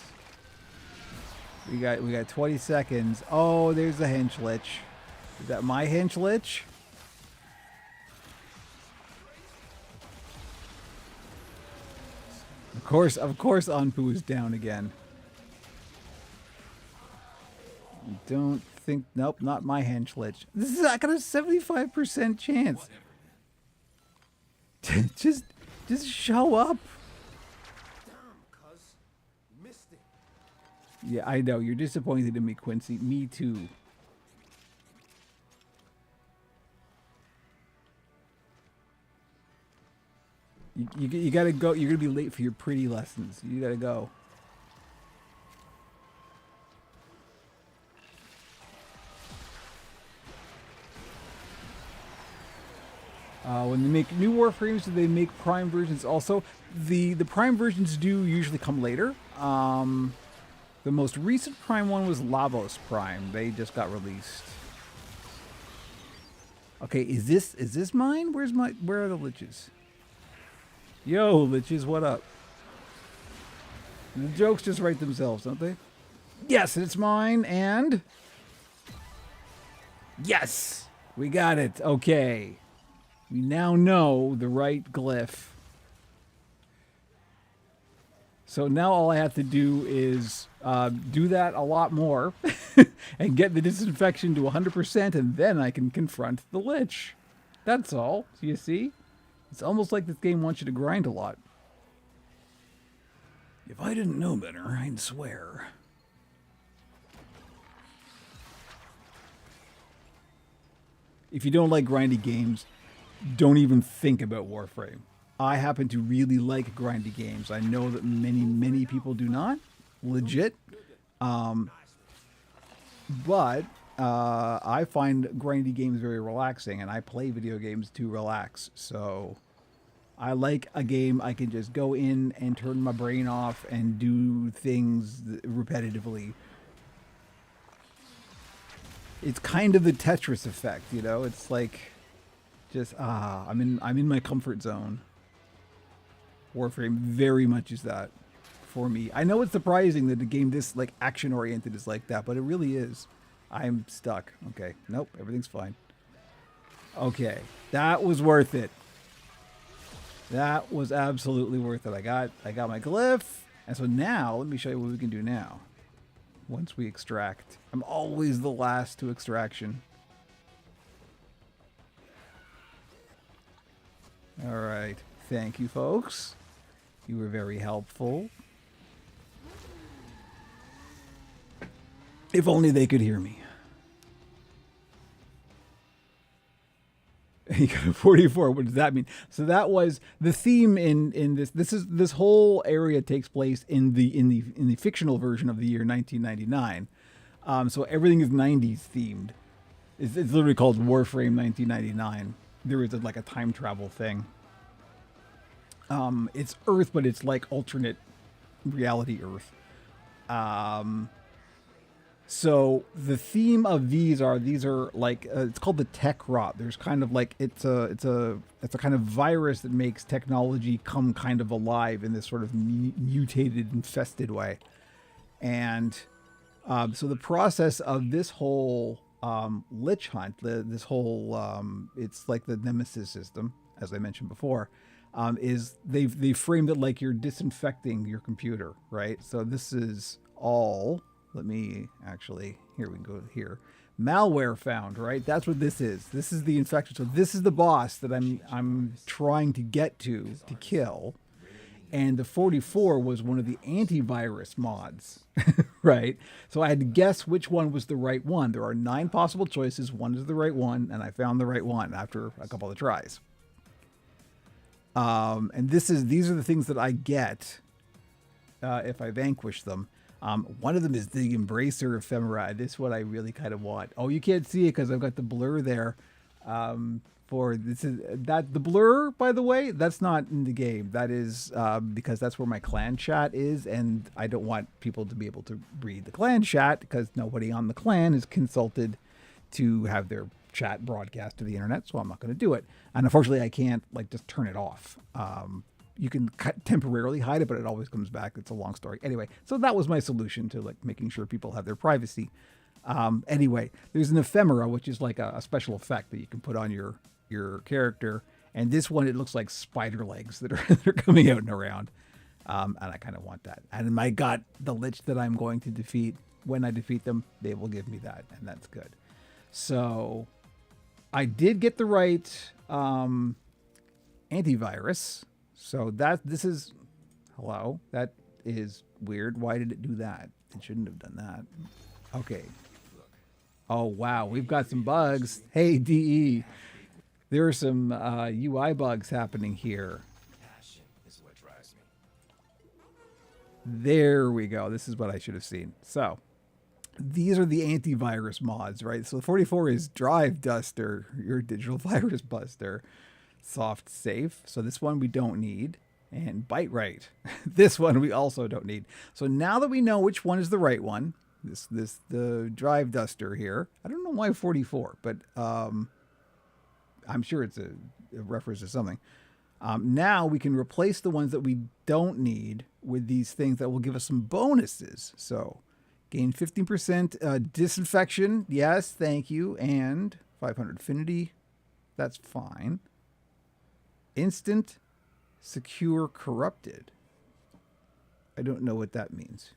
We got 20 seconds. Oh, there's the hench lich. Is that my hench lich? Of course Anpu is down again. Don't think, nope, not my hench lich. I got a 75% chance. just show up. Damn, cuz. Missed it. Yeah, I know. You're disappointed in me, Quincy. Me too. You gotta go. You're gonna be late for your pretty lessons. You gotta go. When they make new Warframes, do they make Prime versions also? The Prime versions do usually come later. The most recent Prime one was Lavos Prime. They just got released. Okay, is this mine? Where are the liches? Yo, liches, what up? The jokes just write themselves, don't they? Yes, it's mine, and yes, we got it. Okay, we now know the right glyph. So now all I have to do is do that a lot more and get the disinfection to 100%, and then I can confront the lich. That's all. You see? It's almost like this game wants you to grind a lot. If I didn't know better, I'd swear. If you don't like grindy games, don't even think about Warframe. I happen to really like grindy games. I know that many people do not. Legit. But I find grindy games very relaxing, and I play video games to relax. So I like a game I can just go in and turn my brain off and do things repetitively. It's kind of the Tetris effect, you know? It's like just I'm in my comfort zone. Warframe very much is that for me. I know it's surprising that a game this like action oriented is like that, but it really is. I'm stuck. Okay. Nope, everything's fine. Okay. That was worth it. That was absolutely worth it. I got my glyph. And so now, let me show you what we can do now. Once we extract. I'm always the last to extraction. All right. Thank you, folks. You were very helpful. If only they could hear me. You got a 44. What does that mean? So that was the theme in this. This whole area takes place in the fictional version of the year 1999. So everything is 90s themed. It's literally called Warframe 1999. There is like a time travel thing. It's Earth, but it's like alternate reality Earth. So the theme of these are like it's called the tech rot. There's kind of like it's a kind of virus that makes technology come kind of alive in this sort of mutated, infested way. And so the process of this whole lich hunt, this whole it's like the Nemesis system, as I mentioned before, is they've framed it like you're disinfecting your computer, right? So this is all. Let me actually, here we go here. Malware found, right? That's what this is. This is the infection. So this is the boss that I'm trying to get to kill. And the 44 was one of the antivirus mods, right? So I had to guess which one was the right one. There are 9 possible choices. One is the right one, and I found the right one after a couple of tries. And these are the things that I get if I vanquish them. One of them is the Embracer Ephemera. This is what I really kind of want. Oh, you can't see it because I've got the blur there. For this is that the blur, by the way, that's not in the game. That is because that's where my clan chat is, and I don't want people to be able to read the clan chat because nobody on the clan is consulted to have their chat broadcast to the internet. So I'm not going to do it. And unfortunately, I can't like just turn it off. You can temporarily hide it, but it always comes back. It's a long story. Anyway, so that was my solution to like making sure people have their privacy. Anyway, there's an ephemera, which is like a special effect that you can put on your character. And this one, it looks like spider legs that are coming out and around. And I kind of want that. And I got the lich that I'm going to defeat. When I defeat them, they will give me that, and that's good. So I did get the right antivirus. So this is, hello, that is weird. Why did it do that? It shouldn't have done that. Okay. Oh, wow. We've got some bugs. Hey, DE. There are some UI bugs happening here. Passion is what drives me. There we go. This is what I should have seen. So these are the antivirus mods, right? So the 44 is Drive Duster, your digital virus buster. Soft Safe. So this one we don't need. And Bite Right. This one we also don't need. So now that we know which one is the right one, the Drive Duster here. I don't know why 44, but I'm sure it's a reference to something. Now we can replace the ones that we don't need with these things that will give us some bonuses. So gain 15% disinfection. Yes, thank you. And 500 affinity. That's fine. Instant secure corrupted. I don't know what that means.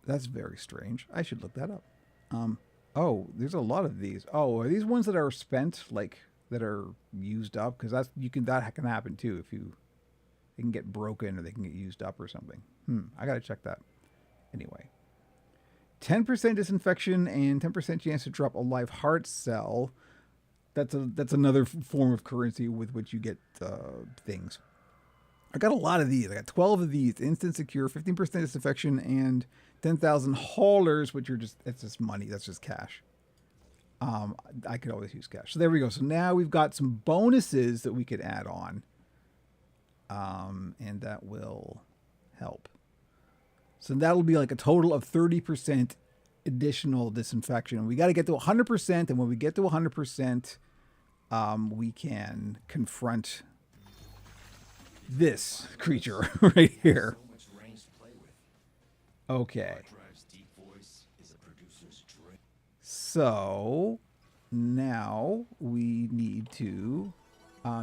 That's very strange. I should look that up. Oh, there's a lot of these. Oh, are these ones that are spent like that are used up, because that can happen too if they can get broken or they can get used up or something. I gotta check that. Anyway, 10% disinfection and 10% chance to drop a live heart cell. That's another form of currency with which you get things. I got a lot of these. I got 12 of these. Instant secure, 15% disinfection, and 10,000 haulers, which are it's just money. That's just cash. I could always use cash. So there we go. So now we've got some bonuses that we could add on. And that will help. So that'll be like a total of 30% additional disinfection. We got to get to 100%. And when we get to 100%, we can confront this creature right here. Okay. So now we need to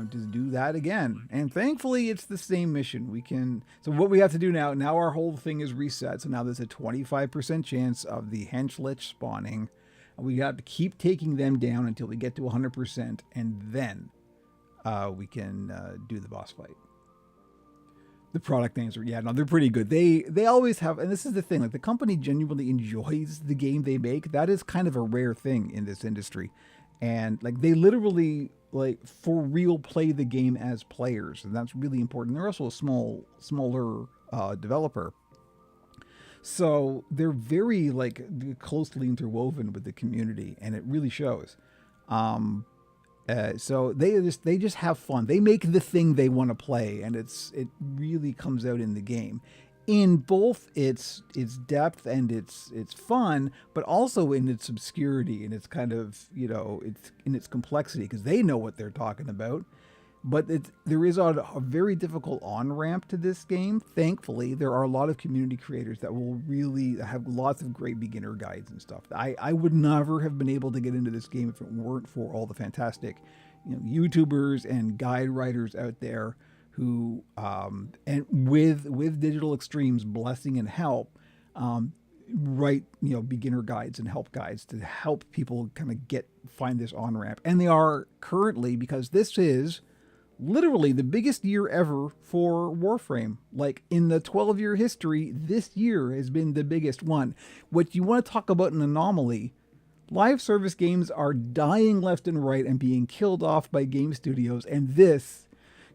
just do that again. And thankfully it's the same mission. So what we have to do now our whole thing is reset. So now there's a 25% chance of the hench lich spawning. And we got to keep taking them down until we get to 100%. And then we can do the boss fight. The product names are, they're pretty good. They always have, and this is the thing, like the company genuinely enjoys the game they make. That is kind of a rare thing in this industry. And like they literally like for real play the game as players. And that's really important. They're also a smaller developer. So they're very like closely interwoven with the community, and it really shows. So they just have fun. They make the thing they want to play, and it really comes out in the game, in both its depth and its fun, but also in its obscurity and its kind of it's in its complexity, because they know what they're talking about. But there is a very difficult on-ramp to this game. Thankfully, there are a lot of community creators that will really have lots of great beginner guides and stuff. I would never have been able to get into this game if it weren't for all the fantastic YouTubers and guide writers out there who, and with Digital Extreme's blessing and help, write beginner guides and help guides to help people kind of find this on-ramp. And they are currently, because this is literally the biggest year ever for Warframe. Like in the 12-year history, this year has been the biggest one. What you want to talk about an anomaly, live service games are dying left and right and being killed off by game studios. And this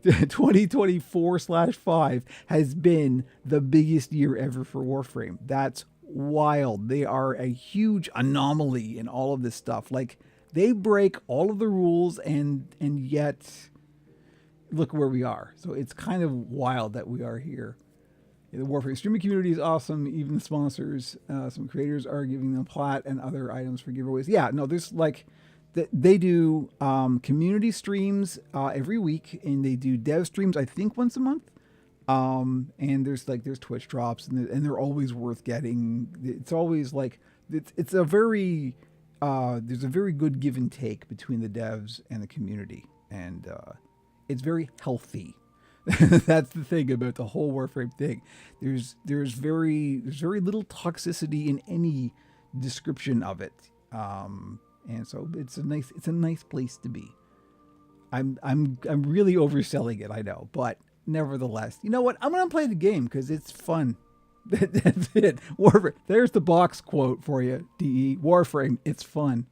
2024/5 has been the biggest year ever for Warframe. That's wild. They are a huge anomaly in all of this stuff. Like they break all of the rules and yet look where we are. So it's kind of wild that we are here. The Warframe streaming community is awesome. Even the sponsors, some creators are giving them plat and other items for giveaways. Yeah, no, there's like, they do community streams every week, and they do dev streams, I think once a month. And there's Twitch drops, and they're always worth getting. It's always like, it's a very, there's a very good give and take between the devs and the community. And, it's very healthy. That's the thing about the whole Warframe thing. There's very little toxicity in any description of it, and so it's a nice place to be. I'm really overselling it, I know, but nevertheless, you know what? I'm gonna play the game because it's fun. That's it. Warframe. There's the box quote for you. DE Warframe. It's fun.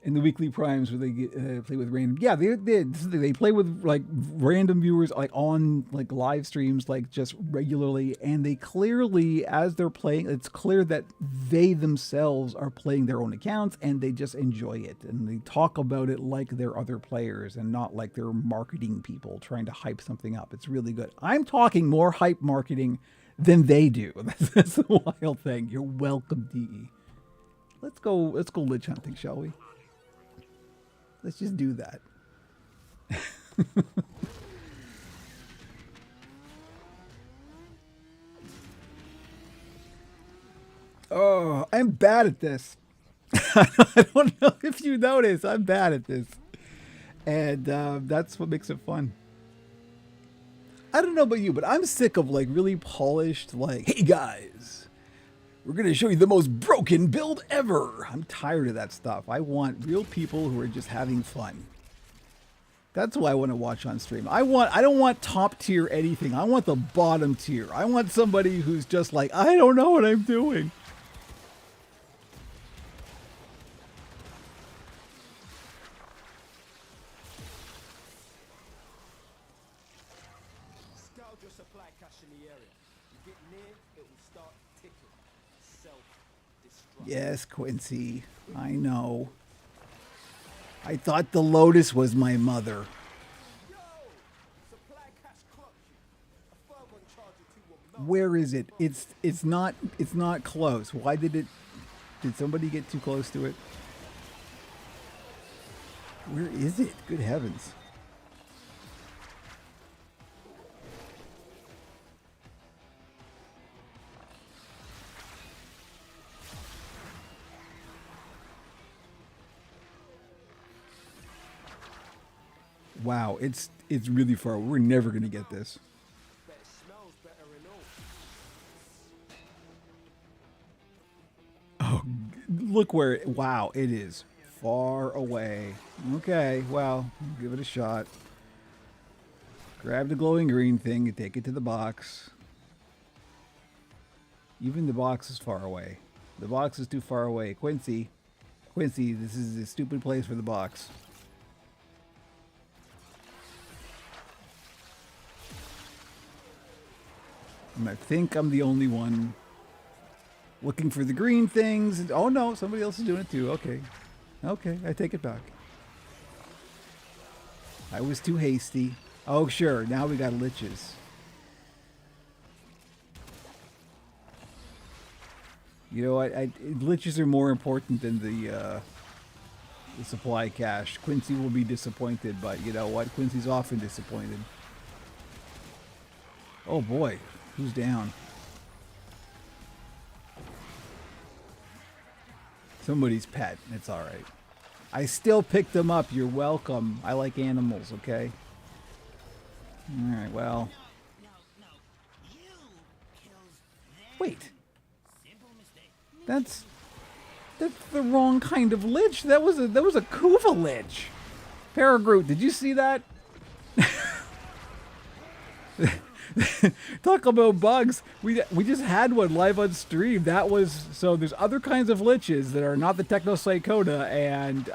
In the weekly primes where they play with random, they play with like random viewers, like on like live streams, like just regularly, and they clearly, as they're playing, it's clear that they themselves are playing their own accounts and they just enjoy it, and they talk about it like they're other players and not like they're marketing people trying to hype something up. It's really good. I'm talking more hype marketing than they do. That's the wild thing. You're welcome, DE. Let's go lich hunting, shall we? Let's just do that. Oh, I'm bad at this. I don't know if you notice, I'm bad at this. And that's what makes it fun. I don't know about you, but I'm sick of like really polished, like, hey guys, We're going to show you the most broken build ever. I'm tired of that stuff. I want real people who are just having fun. That's what I want to watch on stream. I don't want top tier anything. I want the bottom tier. I want somebody who's just like, I don't know what I'm doing. Scout your supply cache in the area. You get near, it will start ticking. Self-destruct. Yes, Quincy. I know. I thought the Lotus was my mother. Yo! Supply cache clocked you. A firm one charge or two will melt. Where is it? It's not close. Why did somebody get too close to it? Where is it? Good heavens. Wow, it's really far. We're never gonna get this. But it smells better and all. Oh, look where it, wow, it is far away. Okay, well, give it a shot. Grab the glowing green thing and take it to the box. Even the box is far away. The box is too far away. Quincy, this is a stupid place for the box. And I think I'm the only one looking for the green things. Oh no, somebody else is doing it too. Okay. Okay, I take it back. I was too hasty. Oh sure, now we got liches. You know what? Liches are more important than the supply cache. Quincy will be disappointed, but you know what? Quincy's often disappointed. Oh boy, who's down? Somebody's pet. It's all right. I still picked them up. You're welcome. I like animals, okay? All right, well. Wait. That's the wrong kind of lich. That was a Kuva lich. Paragroot, did you see that? Talk about bugs. We just had one live on stream. That was so. There's other kinds of liches that are not the Technocycota, and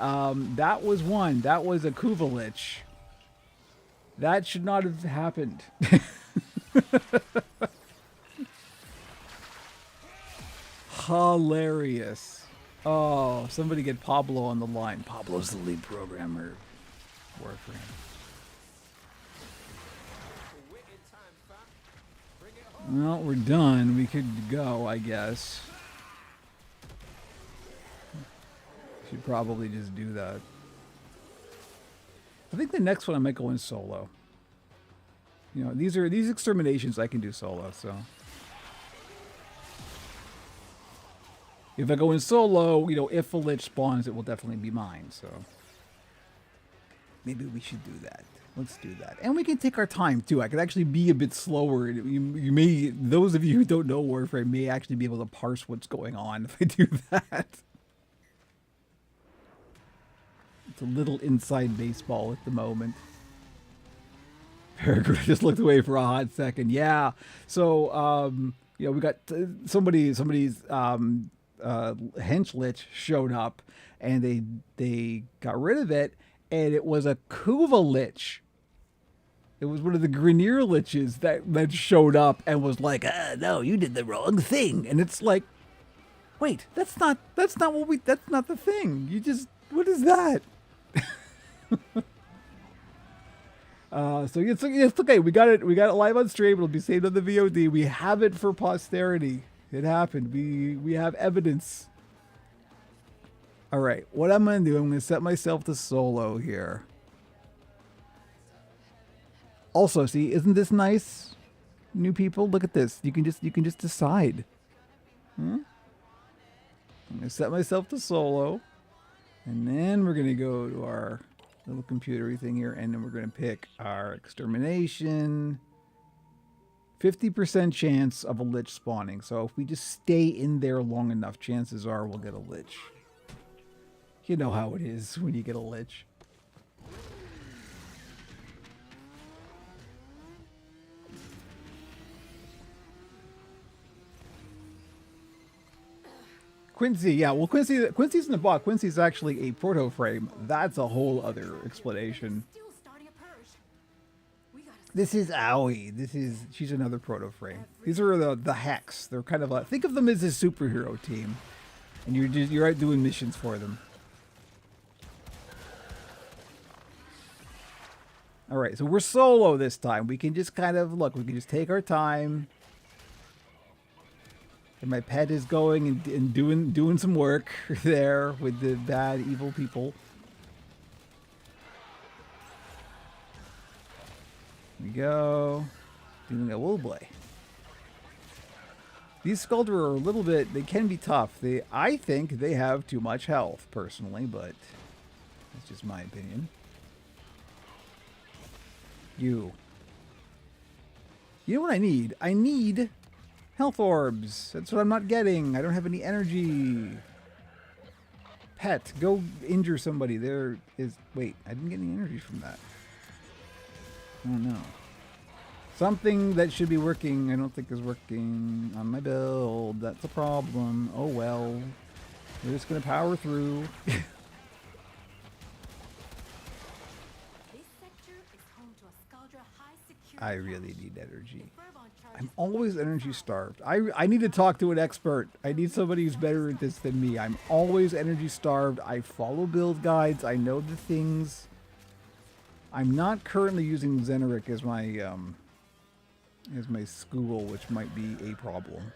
that was one. That was a Kuva lich. That should not have happened. Hilarious. Oh, somebody get Pablo on the line. Pablo's the lead programmer. Warframe. Well, we're done. We could go, I guess. Should probably just do that. I think the next one I might go in solo. You know, these exterminations I can do solo, so. If I go in solo, you know, if a lich spawns, it will definitely be mine, so. Maybe we should do that. Let's do that. And we can take our time, too. I could actually be a bit slower. You may, those of you who don't know Warframe may actually be able to parse what's going on if I do that. It's a little inside baseball at the moment. Paragraph just looked away for a hot second. Yeah. So, you know, we got somebody's hench lich showed up, and they got rid of it, and it was a Kuva lich. It was one of the Grineer liches that showed up and was like, no, you did the wrong thing. And it's like, wait, that's not the thing. You just, what is that? So it's okay. We got it live on stream. It'll be saved on the VOD. We have it for posterity. It happened. We have evidence. All right, what I'm gonna do, I'm gonna set myself to solo here. Also, see, isn't this nice? New people, look at this. You can just decide. I'm gonna set myself to solo, and then we're gonna go to our little computery thing here, and then we're gonna pick our extermination, 50% chance of a lich spawning. So if we just stay in there long enough, chances are we'll get a lich. You know how it is when you get a lich. Quincy, yeah, well, Quincy's in the bot. Quincy's actually a proto frame. That's a whole other explanation. Still starting a purge. We gotta This is Aoi. She's another proto frame. These are the Hex. They're kind of like, think of them as a superhero team, and you're out doing missions for them. All right, so we're solo this time. We can just kind of look. We can just take our time. And my pet is going and doing some work there with the bad, evil people. Here we go. Doing a wool boy. These Skuldra are a little bit, they can be tough. I think they have too much health, personally, but that's just my opinion. You know what I need? I need health orbs. That's what I'm not getting. I don't have any energy. Pet, go injure somebody. There is... Wait, I didn't get any energy from that. Oh no. Something that should be working, I don't think is working on my build. That's a problem. Oh well. We're just going to power through. This sector is home to a Skuldra high security. I really need energy. Bourbon charges I'm always energy starved. I need to talk to an expert. I need somebody who's better at this than me. I'm always energy starved. I follow build guides. I know the things. I'm not currently using Zeneric as my school, which might be a problem.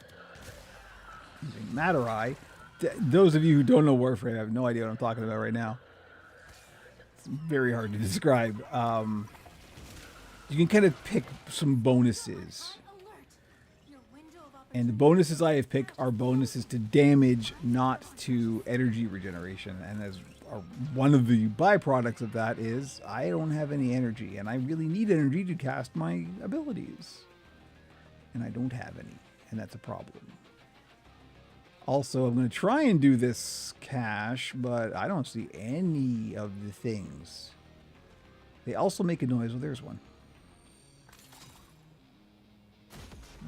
Using Madurai. Those of you who don't know Warframe have no idea what I'm talking about right now. It's very hard to describe. You can kind of pick some bonuses. alert. Your window of And the bonuses I have picked are bonuses to damage, not to energy regeneration. And as one of the byproducts of that is I don't have any energy, and I really need energy to cast my abilities. And I don't have any, and that's a problem. Also, I'm going to try and do this cache, but I don't see any of the things. They also make a noise. Well, there's one.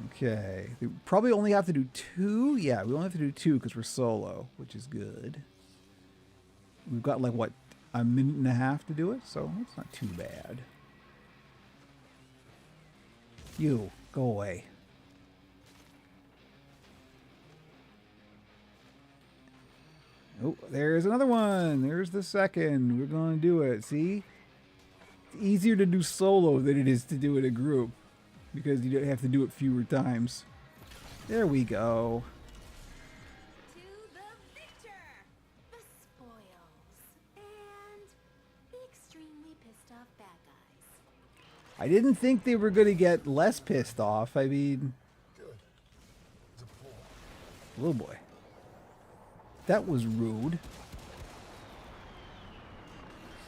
Okay. We probably only have to do 2. Yeah, we only have to do 2 because we're solo, which is good. We've got, like, what, a minute and a half to do it? So it's not too bad. You, go away. Oh, there's another one. There's the second. We're going to do it. See? It's easier to do solo than it is to do it in a group, because you don't have to do it fewer times. There we go. to the victor. The spoils. And the extremely pissed off bad guys. I didn't think they were going to get less pissed off. I mean... Little boy. That was rude.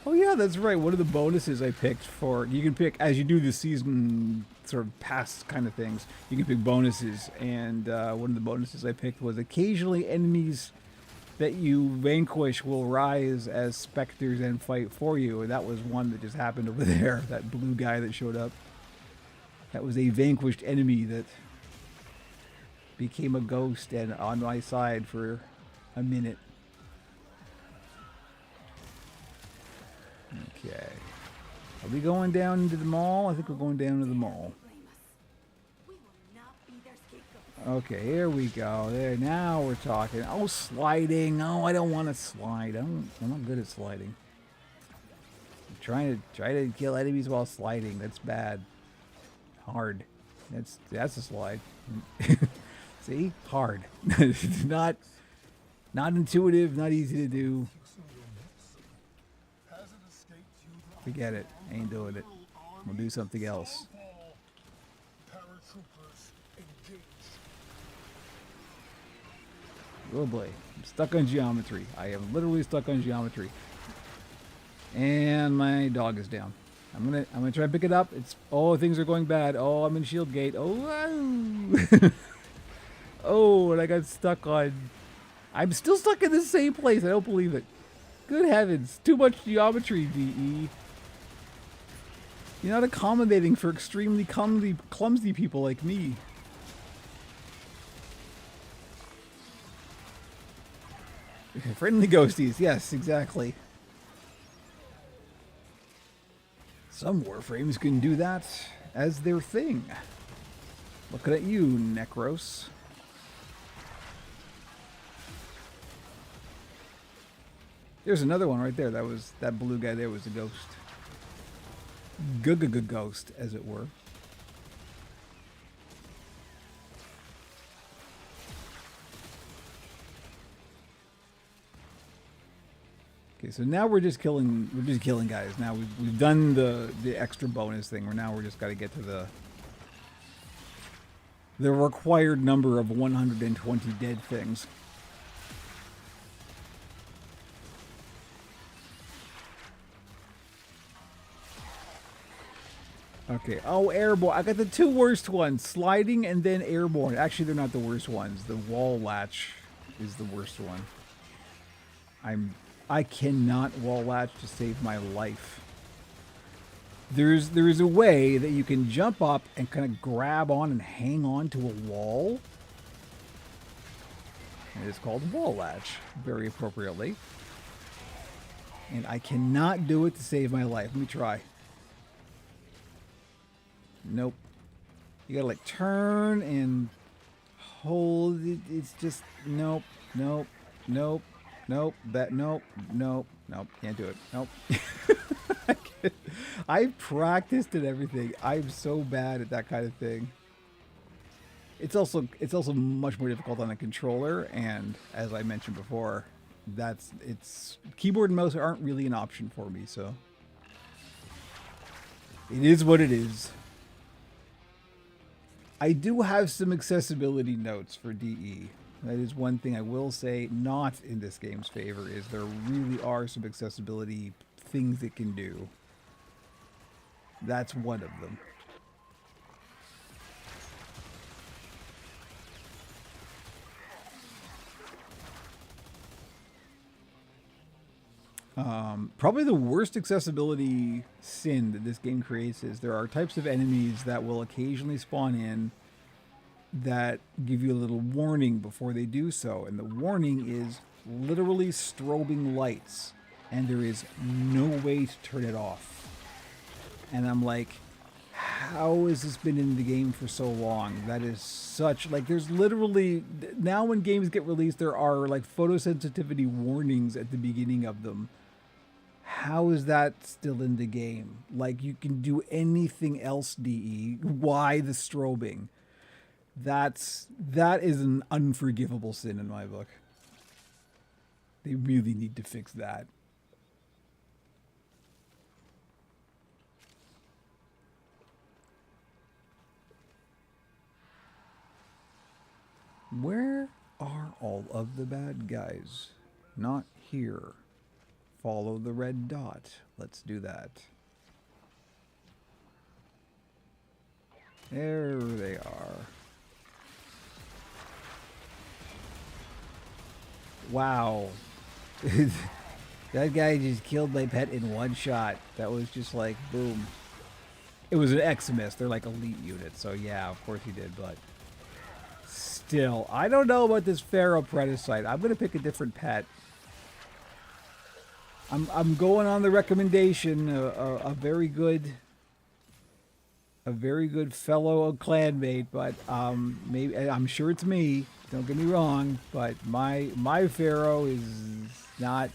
Oh yeah, that's right. One of the bonuses I picked for... You can pick, as you do the season sort of past kind of things, you can pick bonuses. And one of the bonuses I picked was occasionally enemies that you vanquish will rise as specters and fight for you. And that was one that just happened over there. That blue guy that showed up. That was a vanquished enemy that became a ghost and on my side for a minute. Okay. Are we going down into the mall? I think we're going down to the mall. Blame us. We will not be their scapegoat. Okay, here we go. There, now we're talking. Oh, sliding. Oh, I don't want to slide. I'm not good at sliding. I'm trying to kill enemies while sliding. That's bad. Hard. That's a slide. See? Hard. It's not intuitive, not easy to do. Forget it. Ain't doing it. We'll do something else. Oh boy. I'm stuck on geometry. I am literally stuck on geometry. And my dog is down. I'm gonna try and pick it up. It's things are going bad. Oh, I'm in shield gate. Oh, oh, and I got stuck on. I'm still stuck in the same place. I don't believe it. Good heavens! Too much geometry, DE. You're not accommodating for extremely clumsy people like me. Friendly ghosties, yes, exactly. Some Warframes can do that as their thing. Looking at you, Necros. There's another one right there. That blue guy there was a ghost. Ghost, as it were. Okay, so now we're just killing guys. Now we've done the extra bonus thing. We're just got to get to the required number of 120 dead things. Okay. Oh, airborne. I got the two worst ones: sliding and then airborne. Actually, they're not the worst ones. The wall latch is the worst one. I cannot wall latch to save my life. There is a way that you can jump up and kind of grab on and hang on to a wall. It is called wall latch, very appropriately. And I cannot do it to save my life. Let me try. Nope. You gotta like turn and hold it. It's just nope, nope, nope. Nope, nope. Can't do it. Nope. I've practiced and everything. I'm so bad at that kind of thing. It's also much more difficult on a controller, and as I mentioned before, keyboard and mouse aren't really an option for me, so it is what it is. I do have some accessibility notes for DE. That is one thing I will say not in this game's favor, is there really are some accessibility things it can do. That's one of them. Probably the worst accessibility sin that this game creates is there are types of enemies that will occasionally spawn in that give you a little warning before they do so, and the warning is literally strobing lights, and there is no way to turn it off. And I'm like, how has this been in the game for so long? That is such, like, there's literally, now when games get released, there are like photosensitivity warnings at the beginning of them. How is that still in the game? Like, you can do anything else, DE. Why the strobing? That is an unforgivable sin in my book. They really need to fix that. Where are all of the bad guys? Not here. Follow the red dot. Let's do that. There they are. Wow. That guy just killed my pet in one shot. That was just like, boom. It was an Eximus. They're like elite units, so yeah, of course he did, but still. I don't know about this Pharaoh Predicite. I'm going to pick a different pet. I'm going on the recommendation, a very good fellow clanmate, but maybe I'm sure it's me. Don't get me wrong, but my Pharaoh is not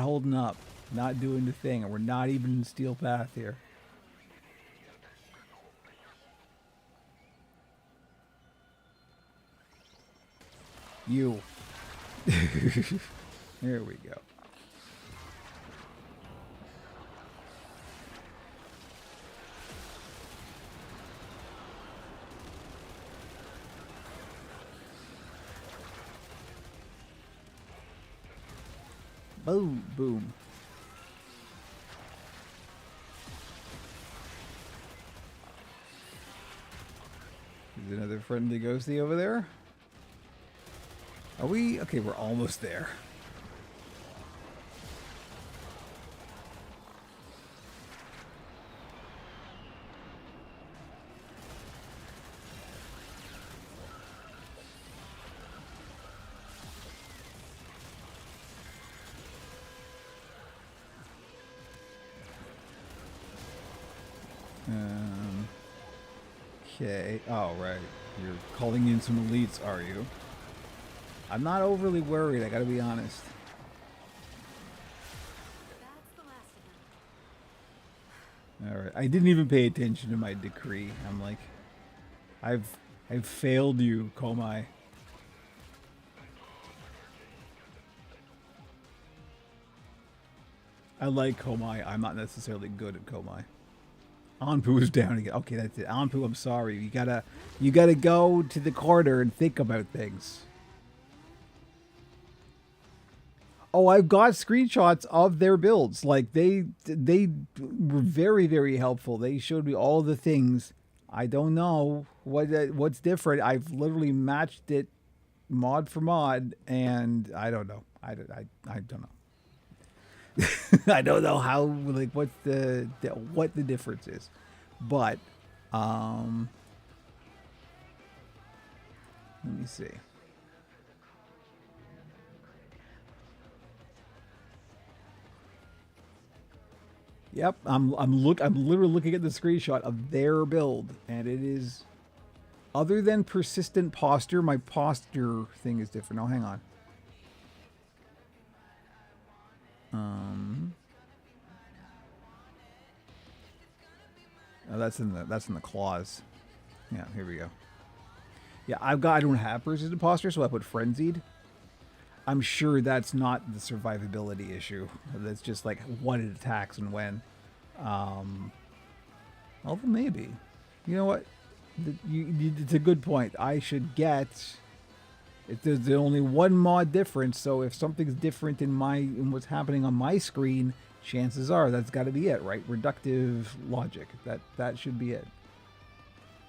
holding up, not doing the thing, and we're not even in Steel Path here. You. There we go. Boom, boom. There's another friendly ghosty over there. Are we? Okay, we're almost there. Okay. Oh, right. You're calling in some elites, are you? I'm not overly worried, I gotta be honest. That's the last of them. Alright. I didn't even pay attention to my decree. I'm like, I've failed you, Komai. I like Komai. I'm not necessarily good at Komai. Anpu is down again. Okay, that's it. Anpu, I'm sorry. You gotta go to the corner and think about things. Oh, I've got screenshots of their builds. Like they were very, very helpful. They showed me all the things. I don't know what's different. I've literally matched it mod for mod, and I don't know. I don't know. I don't know how, like, what the difference is, but let me see. Yep, I'm literally looking at the screenshot of their build, and it is, other than persistent posture, my posture thing is different. Oh, hang on. Oh, that's in the clause. Yeah, here we go. Yeah, I don't have persistent posture, so I put frenzied. I'm sure that's not the survivability issue. That's just like what it attacks and when. Although maybe, you know what? It's a good point. I should get. There's only one mod difference, so if something's different in what's happening on my screen, chances are that's got to be it, right? Reductive logic. That should be it.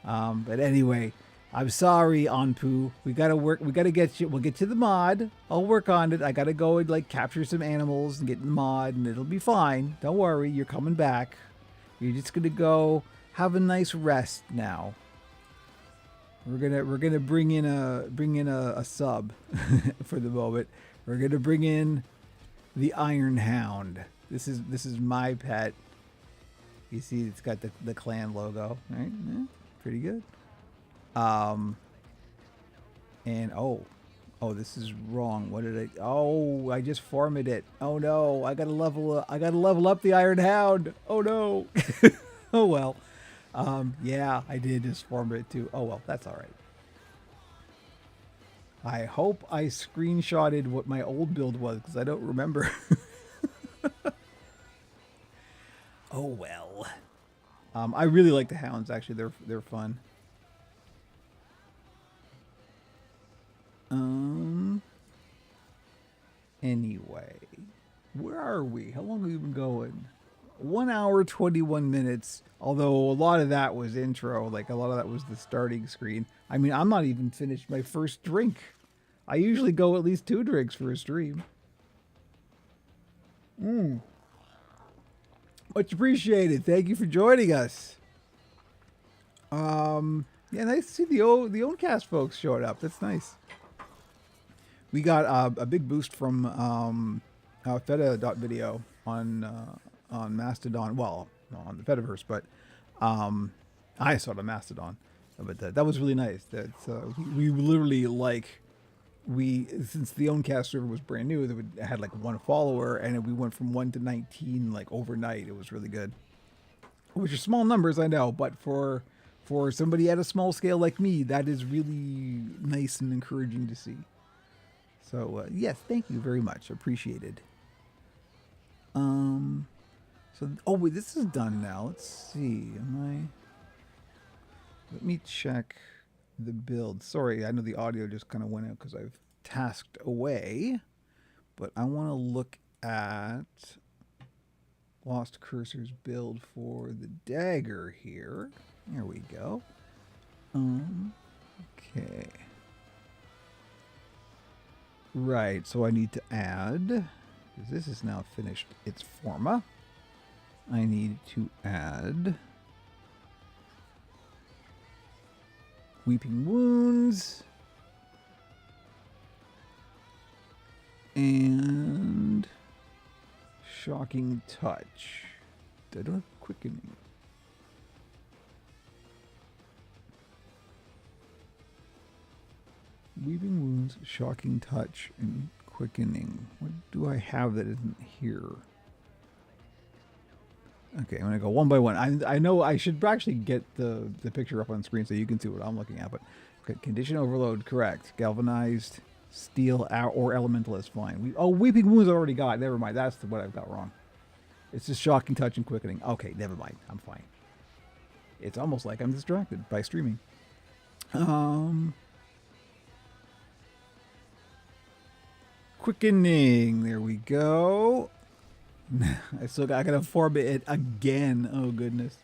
But anyway, I'm sorry, Anpu. We gotta work. We gotta get you. We'll get to the mod. I'll work on it. I gotta go and like capture some animals and get in the mod, and it'll be fine. Don't worry. You're coming back. You're just gonna go have a nice rest now. We're gonna bring in a sub for the moment. We're gonna bring in the Iron Hound. This is my pet. You see, it's got the clan logo, right? Yeah, pretty good. And oh, this is wrong. What did I? Oh, I just formed it. Oh no, I gotta level up the Iron Hound. Oh no. Oh well. Yeah, I did just form it too. Oh well, that's all right. I hope I screenshotted what my old build was because I don't remember. Oh well. I really like the hounds. Actually, they're fun. Anyway, where are we? How long have we been going? 1 hour, 21 minutes. Although a lot of that was intro, like a lot of that was the starting screen. I mean, I'm not even finished my first drink. I usually go at least 2 drinks for a stream. Much appreciated. Thank you for joining us. Yeah, nice to see the Owncast folks showing up. That's nice. We got a big boost from Feta.video on Mastodon. Well, on the Fediverse, but I saw it on Mastodon. But that was really nice. That's we literally since the Owncast server was brand new, it had like 1 follower, and we went from 1 to 19 like overnight. It was really good. Which are small numbers, I know, but for somebody at a small scale like me, that is really nice and encouraging to see. So yes, thank you very much. Appreciated. So wait, this is done now. Let's see. Let me check the build. Sorry, I know the audio just kind of went out because I've tasked away, but I want to look at Lost Cursor's build for the dagger here. There we go. Okay. Right, so I need to add, because this is now finished its forma, I need to add Weeping Wounds and Shocking Touch. I don't have Quickening. Weeping Wounds, Shocking Touch, and Quickening. What do I have that isn't here? Okay, I'm going to go one by one. I know I should actually get the picture up on screen so you can see what I'm looking at. But okay, Condition Overload, correct. Galvanized, Steel, or Elemental is fine. Weeping Wounds I already got. Never mind. That's what I've got wrong. It's just Shocking Touch and Quickening. Okay, never mind. I'm fine. It's almost like I'm distracted by streaming. Quickening. There we go. I gotta form it again. Oh goodness.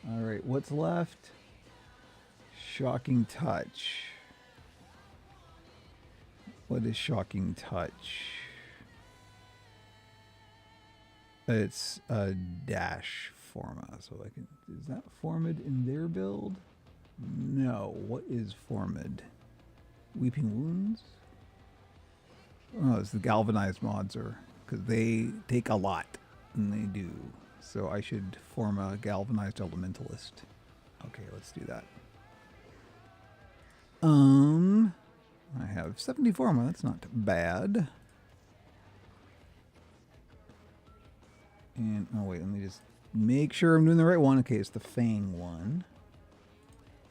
All right, what's left? Shocking Touch. What is Shocking Touch? It's a dash forma, so I can. Is that formed in their build? No. What is formed? Weeping Wounds. Oh, it's the galvanized mods, or because they take a lot, and they do. So I should form a galvanized elementalist. Okay, let's do that. I have 70 forma. That's not bad. And oh wait, let me just make sure I'm doing the right one. Okay, it's the Fang one.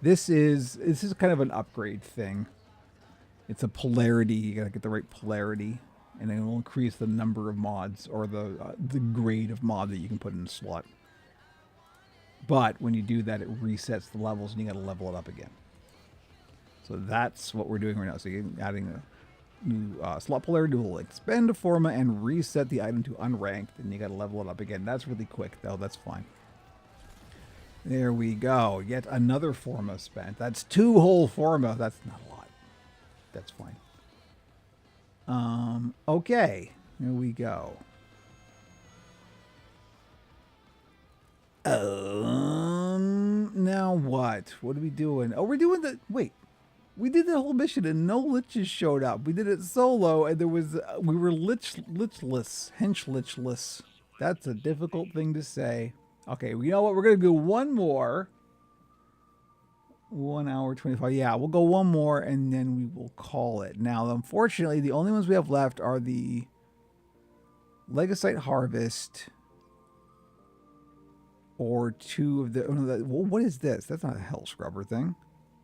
This is kind of an upgrade thing. It's a polarity. You gotta get the right polarity, and it will increase the number of mods or the grade of mod that you can put in the slot. But when you do that, it resets the levels, and you gotta level it up again. So that's what we're doing right now. So you're adding a new slot polarity will expend a forma and reset the item to unranked, and you gotta level it up again. That's really quick though. That's fine. There we go. Yet another forma spent. That's 2 whole forma. That's not a lot. That's fine. Okay. Here we go. Now what? What are we doing? Oh, we're doing the... Wait. We did the whole mission and no liches showed up. We did it solo and there was... we were lichless. Hench-lichless. That's a difficult thing to say. Okay, you know what? We're going to do one more. 1 hour 25. Yeah, we'll go one more and then we will call it. Now, unfortunately, the only ones we have left are the Legasite Harvest or 2 of the... well, what is this? That's not a Hell Scrubber thing.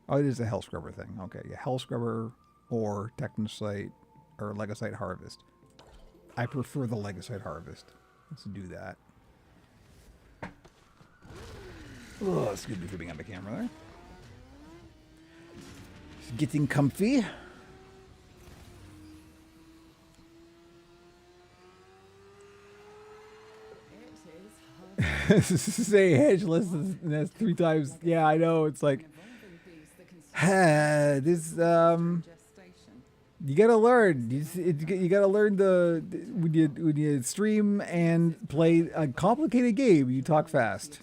Oh, it is a Hell Scrubber thing. Okay, yeah, Hell Scrubber or Technosite or Legasite Harvest. I prefer the Legasite Harvest. Let's do that. Oh, excuse me for being on the camera there. Just getting comfy. Say hedgeless, and that's 3 times. Yeah, I know. It's like this. You gotta learn. You gotta learn when you stream and play a complicated game. You talk fast.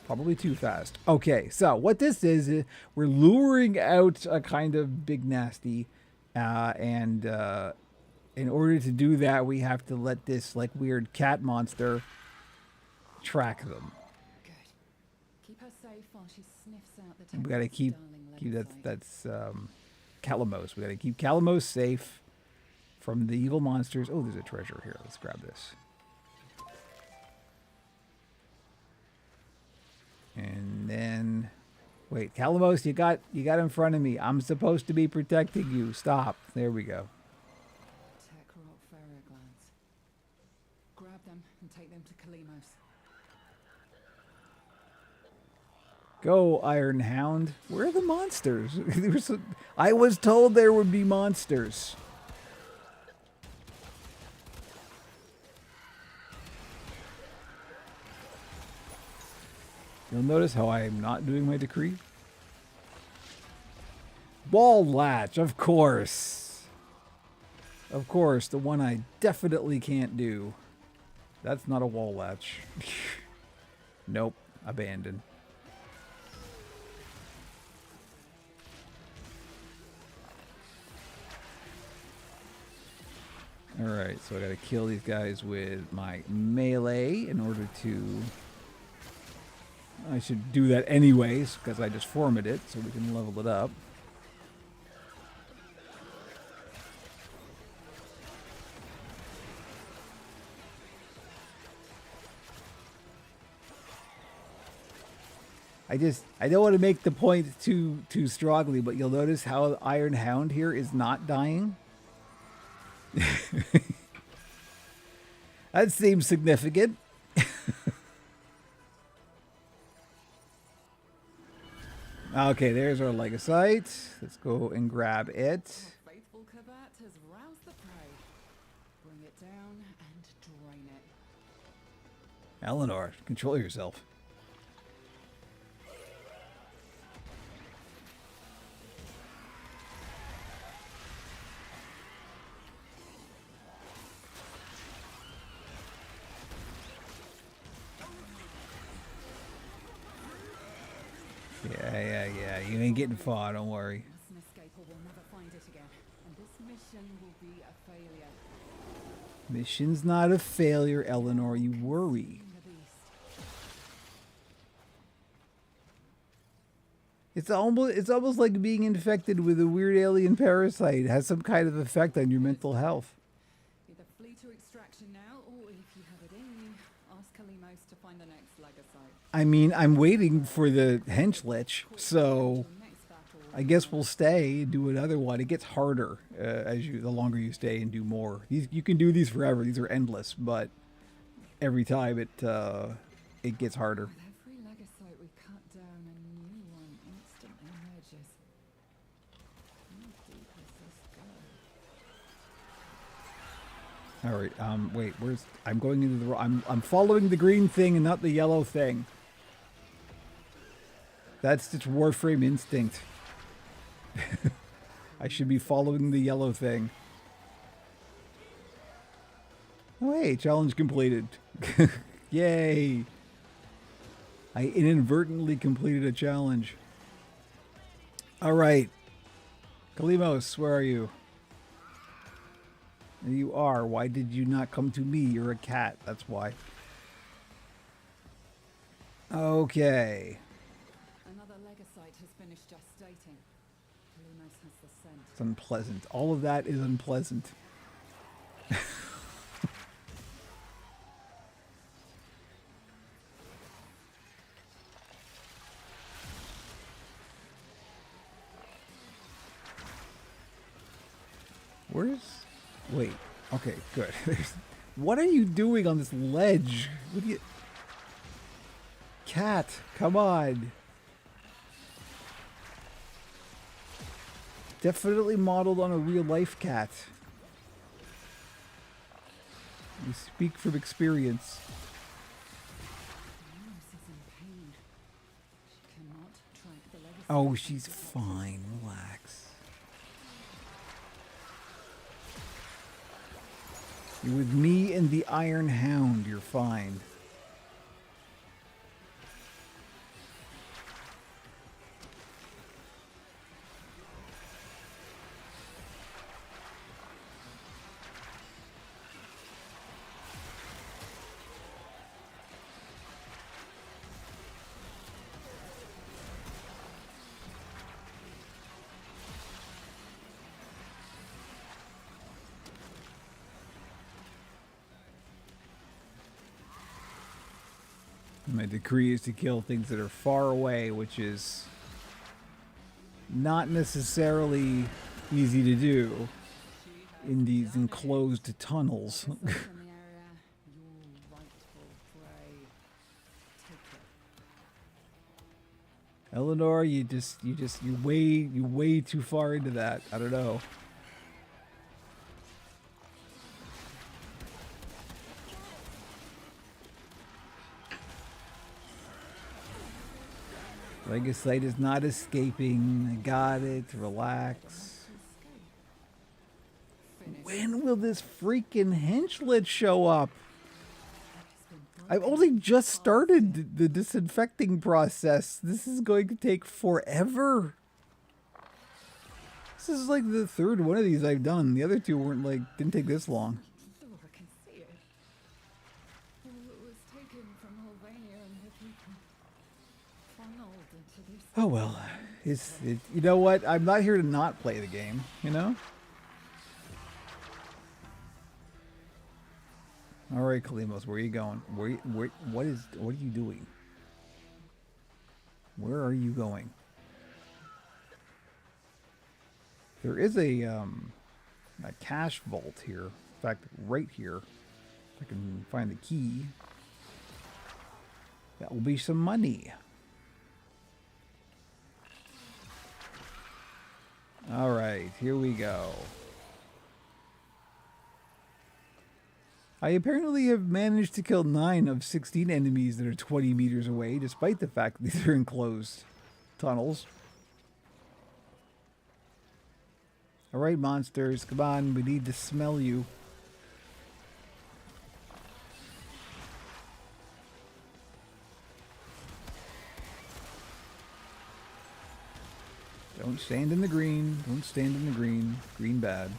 Probably too fast. Okay, so what this is, we're luring out a kind of big nasty, and in order to do that, we have to let this like weird cat monster track them. Good. Keep her safe while she sniffs out the We gotta keep that's Calamos. We gotta keep Calamos safe from the evil monsters. Oh, there's a treasure here. Let's grab this. And then, wait, Calamos, you got in front of me. I'm supposed to be protecting you. Stop. There we go. Tech-rot ferro glands. Grab them and take them to Kalimos. Go, Iron Hound. Where are the monsters? I was told there would be monsters. You'll notice how I am not doing my decree. Wall latch, of course. Of course, the one I definitely can't do. That's not a wall latch. Nope, abandoned. Alright, so I gotta kill these guys with my melee in order to... I should do that anyways, because I just formatted it, so we can level it up. I don't want to make the point too strongly, but you'll notice how Iron Hound here is not dying. That seems significant. Okay, there's our Legosite. Let's go and grab it. Faithful Kabat has roused the prey. Bring it down and drain it. Eleanor, control yourself. Yeah. You ain't getting far, don't worry. An escaper will never find it again, and this mission will be a failure. Mission's not a failure, Eleanor. You worry. The beast. It's almost like being infected with a weird alien parasite. It has some kind of effect on your mental health. Either flee to extraction now, or if you have it in you, ask Kalimos to find the next Legosite. I mean, I'm waiting for the Henchlich, so I guess we'll stay and do another one. It gets harder the longer you stay and do more. You can do these forever. These are endless, but every time it gets harder. With every Legosite we cut down, a new one instantly emerges. How deep does this go? All right. Wait. Where's? I'm going into the. I'm following the green thing and not the yellow thing. That's just Warframe instinct. I should be following the yellow thing. Oh, hey, challenge completed. Yay. I inadvertently completed a challenge. All right. Kalimos, where are you? There you are. Why did you not come to me? You're a cat. That's why. Okay. Another Legosite has finished gestating. Kalimos has the scent. It's unpleasant. All of that is unpleasant. Where's... Wait. Okay, good. What are you doing on this ledge? What do you... Cat, come on. Definitely modeled on a real-life cat. You speak from experience. Kalimos is in pain. She cannot track the Legosite. Oh, she's fine. Relax. You're with me and the Iron Hound. You're fine. My decree is to kill things that are far away, which is not necessarily easy to do in these enclosed tunnels. Legosite in the area, your rightful prey. Take it. Eleanor, you're way too far into that. I don't know. Legasite is not escaping. I got it. Relax. When will this freaking henchlet show up? I've only just started the disinfecting process. This is going to take forever. This is like the third one of these I've done. The other two weren't didn't take this long. Laura can see it. All that was taken from Albania and her people, funneled into this. Oh well. You know what? I'm not here to not play the game, you know? All right, Kalimos, where are you going? What are you doing? Where are you going? There is a cash vault here. In fact, right here. If I can find the key. That will be some money. All right, here we go. I apparently have managed to kill 9 of 16 enemies that are 20 meters away, despite the fact that these are enclosed tunnels. Alright, monsters, come on, we need to smell you. Don't stand in the green. Don't stand in the green. Green bad.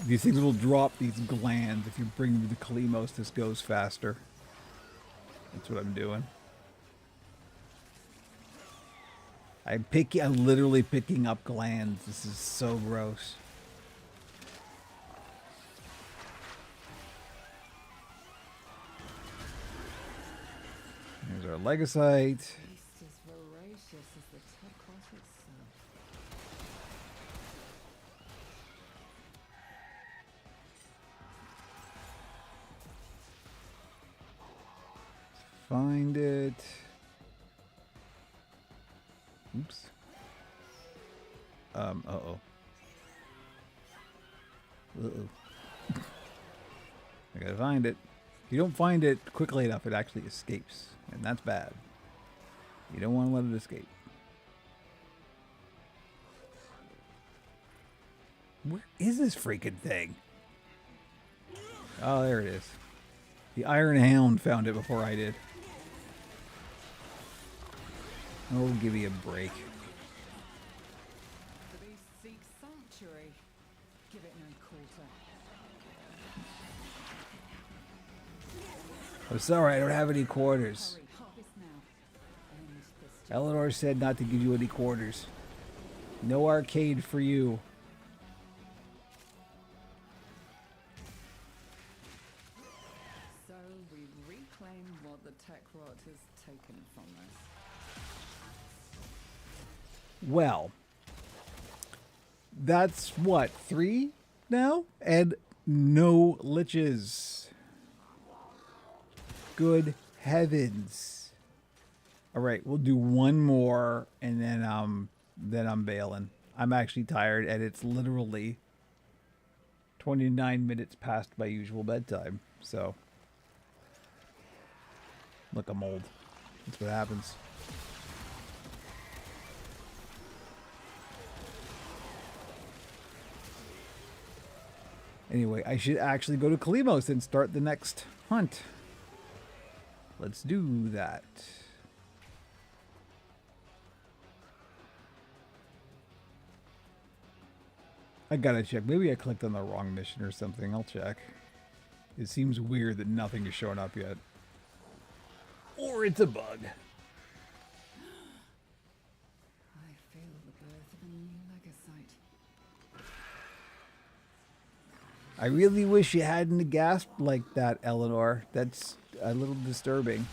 These things will drop these glands. If you bring them to Kalimos, this goes faster. That's what I'm doing. I'm literally picking up glands. This is so gross. Here's our Legasite. Beast as voracious as the Tequat itself. Find it. Oops. Uh-oh. Uh-oh. I gotta find it. If you don't find it quickly enough, it actually escapes. And that's bad. You don't want to let it escape. Where is this freaking thing? Oh, there it is. The Iron Hound found it before I did. Oh, give me a break. The beast seeks sanctuary. Give it no quarter. I'm sorry, I don't have any quarters. Hurry, harvest now. End this. Eleanor said not to give you any quarters. No arcade for you. So we reclaim what the Tequat has taken from us. Well, that's what, 3 now? And no liches. Good heavens. All right, we'll do one more and then I'm bailing. I'm actually tired and it's literally 29 minutes past my usual bedtime. So, look, I'm old. That's what happens. Anyway, I should actually go to Kalimos and start the next hunt. Let's do that. I gotta check. Maybe I clicked on the wrong mission or something. I'll check. It seems weird that nothing is showing up yet. Or it's a bug. I feel the birth of a new Legasite. I really wish you hadn't gasped like that, Eleanor. That's a little disturbing.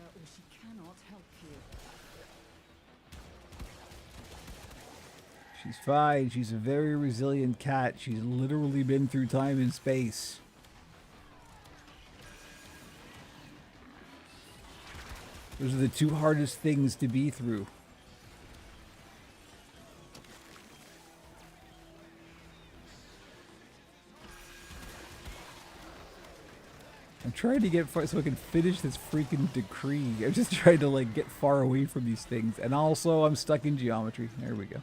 her or she cannot help you. She's fine. She's a very resilient cat. She's literally been through time and space. Those are the two hardest things to be through. I'm trying to get far so I can finish this freaking decree. I'm just trying to like get far away from these things. And also I'm stuck in geometry. There we go.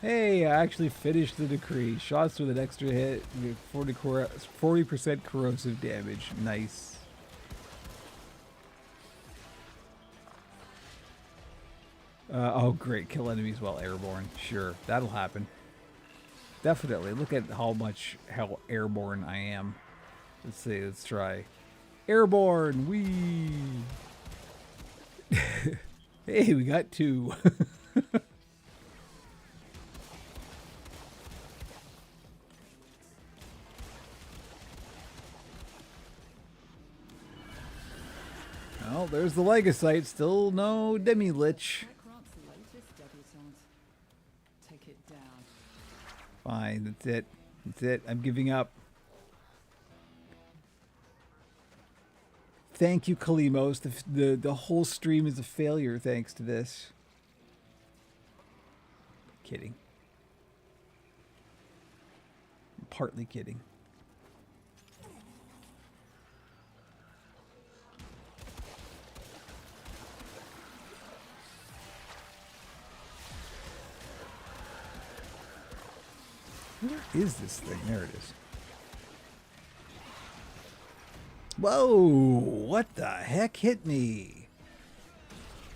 Hey, I actually finished the decree. Shots with an extra hit, 40% corrosive damage. Nice. Oh, great. Kill enemies while airborne. Sure, that'll happen. Definitely. Look at how airborne I am. Let's see. Let's try. Airborne. Wee. Hey, we got 2. Well, there's the Legocyte. Still no Demi-Lich. Kakarot's latest debutante. Take it down. Fine, that's it. That's it. I'm giving up. Thank you, Kalimos. The whole stream is a failure thanks to this. Kidding. I'm partly kidding. Where is this thing? There it is. Whoa! What the heck hit me?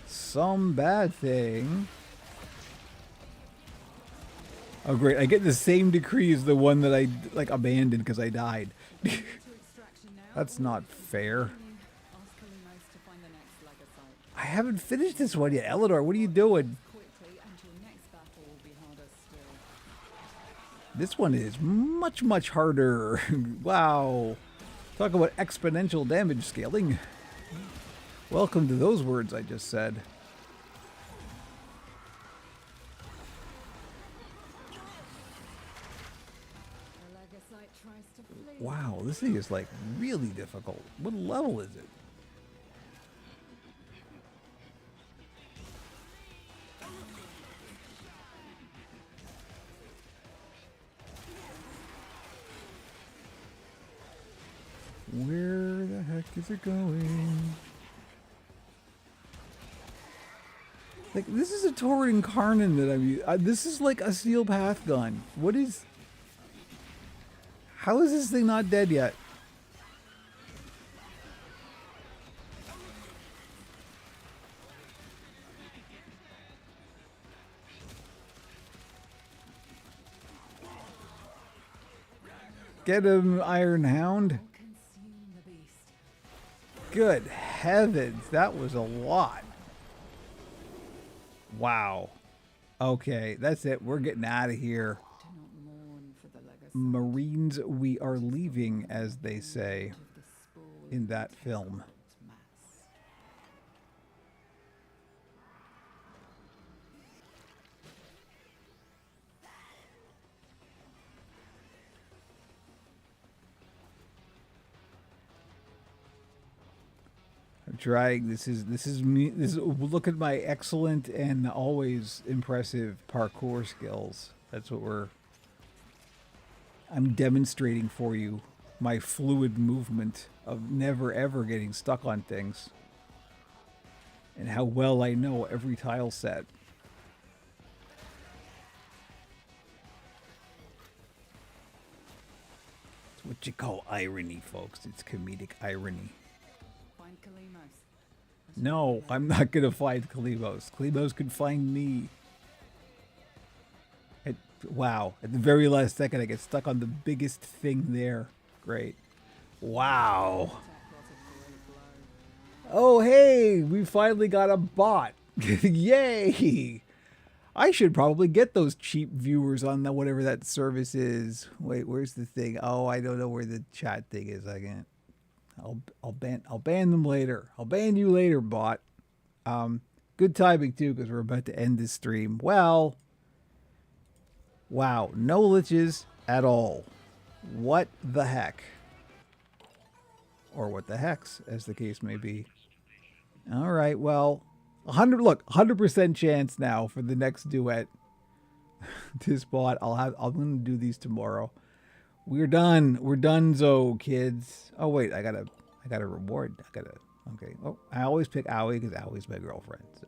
Some bad thing. Oh great, I get the same decree as the one that I like abandoned because I died. To extraction now. That's not fair. Ask Kalimos to find the next Legocyte. I haven't finished this one yet. Eleanor, what are you doing? Quickly, and your next battle will be harder still. This one is much, much harder. Wow. Talk about exponential damage scaling. Welcome to those words I just said. The Legocyte tries to flee. Wow, this thing is like really difficult. What level is it? Where the heck is it going? Like, this is a Tauren Incarnon that I'm using. This is like a steel path gun. What is... How is this thing not dead yet? Get him, Iron Hound. Consume the beast. Good heavens, that was a lot. Wow. Okay, that's it. We're getting out of here. Do not mourn for the Legocyte. Marines, we are leaving, as they say Of the spoil in that film. mass. I'm trying. This is me. Look at my excellent and always impressive parkour skills. That's what I'm demonstrating for you. My fluid movement of never ever getting stuck on things. And how well I know every tile set. It's what you call irony, folks. It's comedic irony. Find Kalimos. No, I'm not gonna find Kalimos. Kalimos can find me. Wow, at the very last second I get stuck on the biggest thing there. Great. Wow. Attack was a great blow. Oh hey, we finally got a bot. Yay! I should probably get those cheap viewers on the whatever that service is. Wait, where's the thing? Oh, I don't know where the chat thing is. I can't. I'll ban them later. I'll ban you later, bot. Good timing too, because we're about to end this stream. Well, wow, no liches at all. What the heck? Or what the hex, as the case may be. All right, well, 100% chance now for the next duet to spot. I'm gonna do these tomorrow. We're done. We're donezo, kids. Oh wait, I got a reward. Okay. Oh, I always pick Aoi because Aoi's my girlfriend. So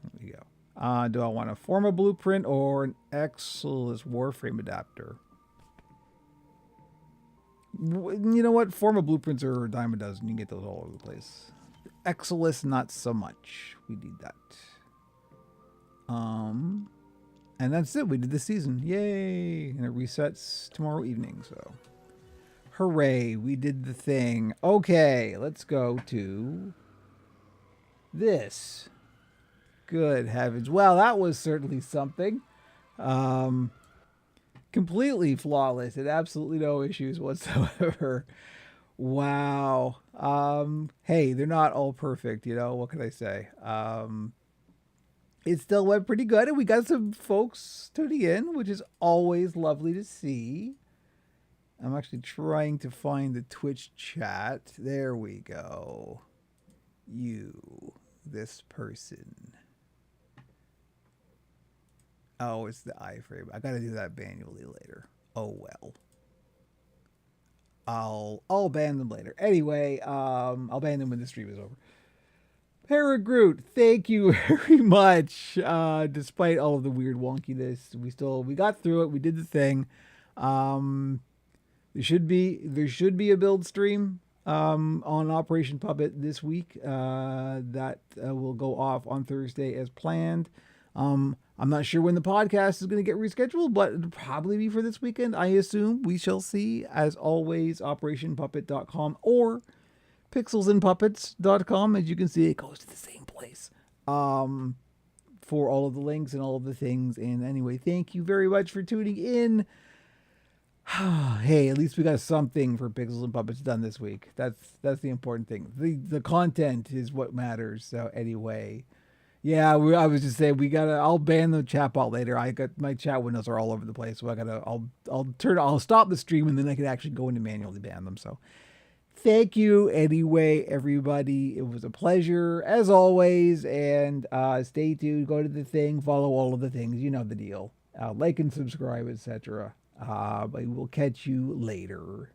there we go. Do I want a Forma blueprint or an Exilus Warframe adapter? You know what? Forma blueprints are a dime a dozen. You can get those all over the place. Exilus, not so much. We need that. And that's it. We did the season. Yay! And it resets tomorrow evening. So, hooray! We did the thing. Okay, let's go to this. Good heavens! Well, that was certainly something. Completely flawless and absolutely no issues whatsoever. Wow. Hey, they're not all perfect, you know, what can I say? It still went pretty good, and we got some folks tuning in, which is always lovely to see. I'm actually trying to find the Twitch chat. There we go. This person. Oh, it's the iframe. I gotta do that manually later. Oh well. I'll ban them later. Anyway, I'll ban them when the stream is over. Paragroot, thank you very much. Despite all of the weird wonkiness, we got through it. We did the thing. There should be a build stream on Operation Puppet this week that will go off on Thursday as planned. I'm not sure when the podcast is going to get rescheduled, but it'll probably be for this weekend, I assume. We shall see. As always, operationpuppet.com or pixelsandpuppets.com. As you can see, it goes to the same place for all of the links and all of the things. And anyway, thank you very much for tuning in. Hey, at least we got something for Pixels and Puppets done this week. That's the important thing. The content is what matters. So anyway, yeah, I was just saying I'll ban the chat bot later. I got my chat windows are all over the place, so I'll stop the stream and then I can actually go in and manually ban them. So thank you anyway, everybody. It was a pleasure as always, and stay tuned. Go to the thing, follow all of the things. You know the deal. Like and subscribe, etc. But we'll catch you later.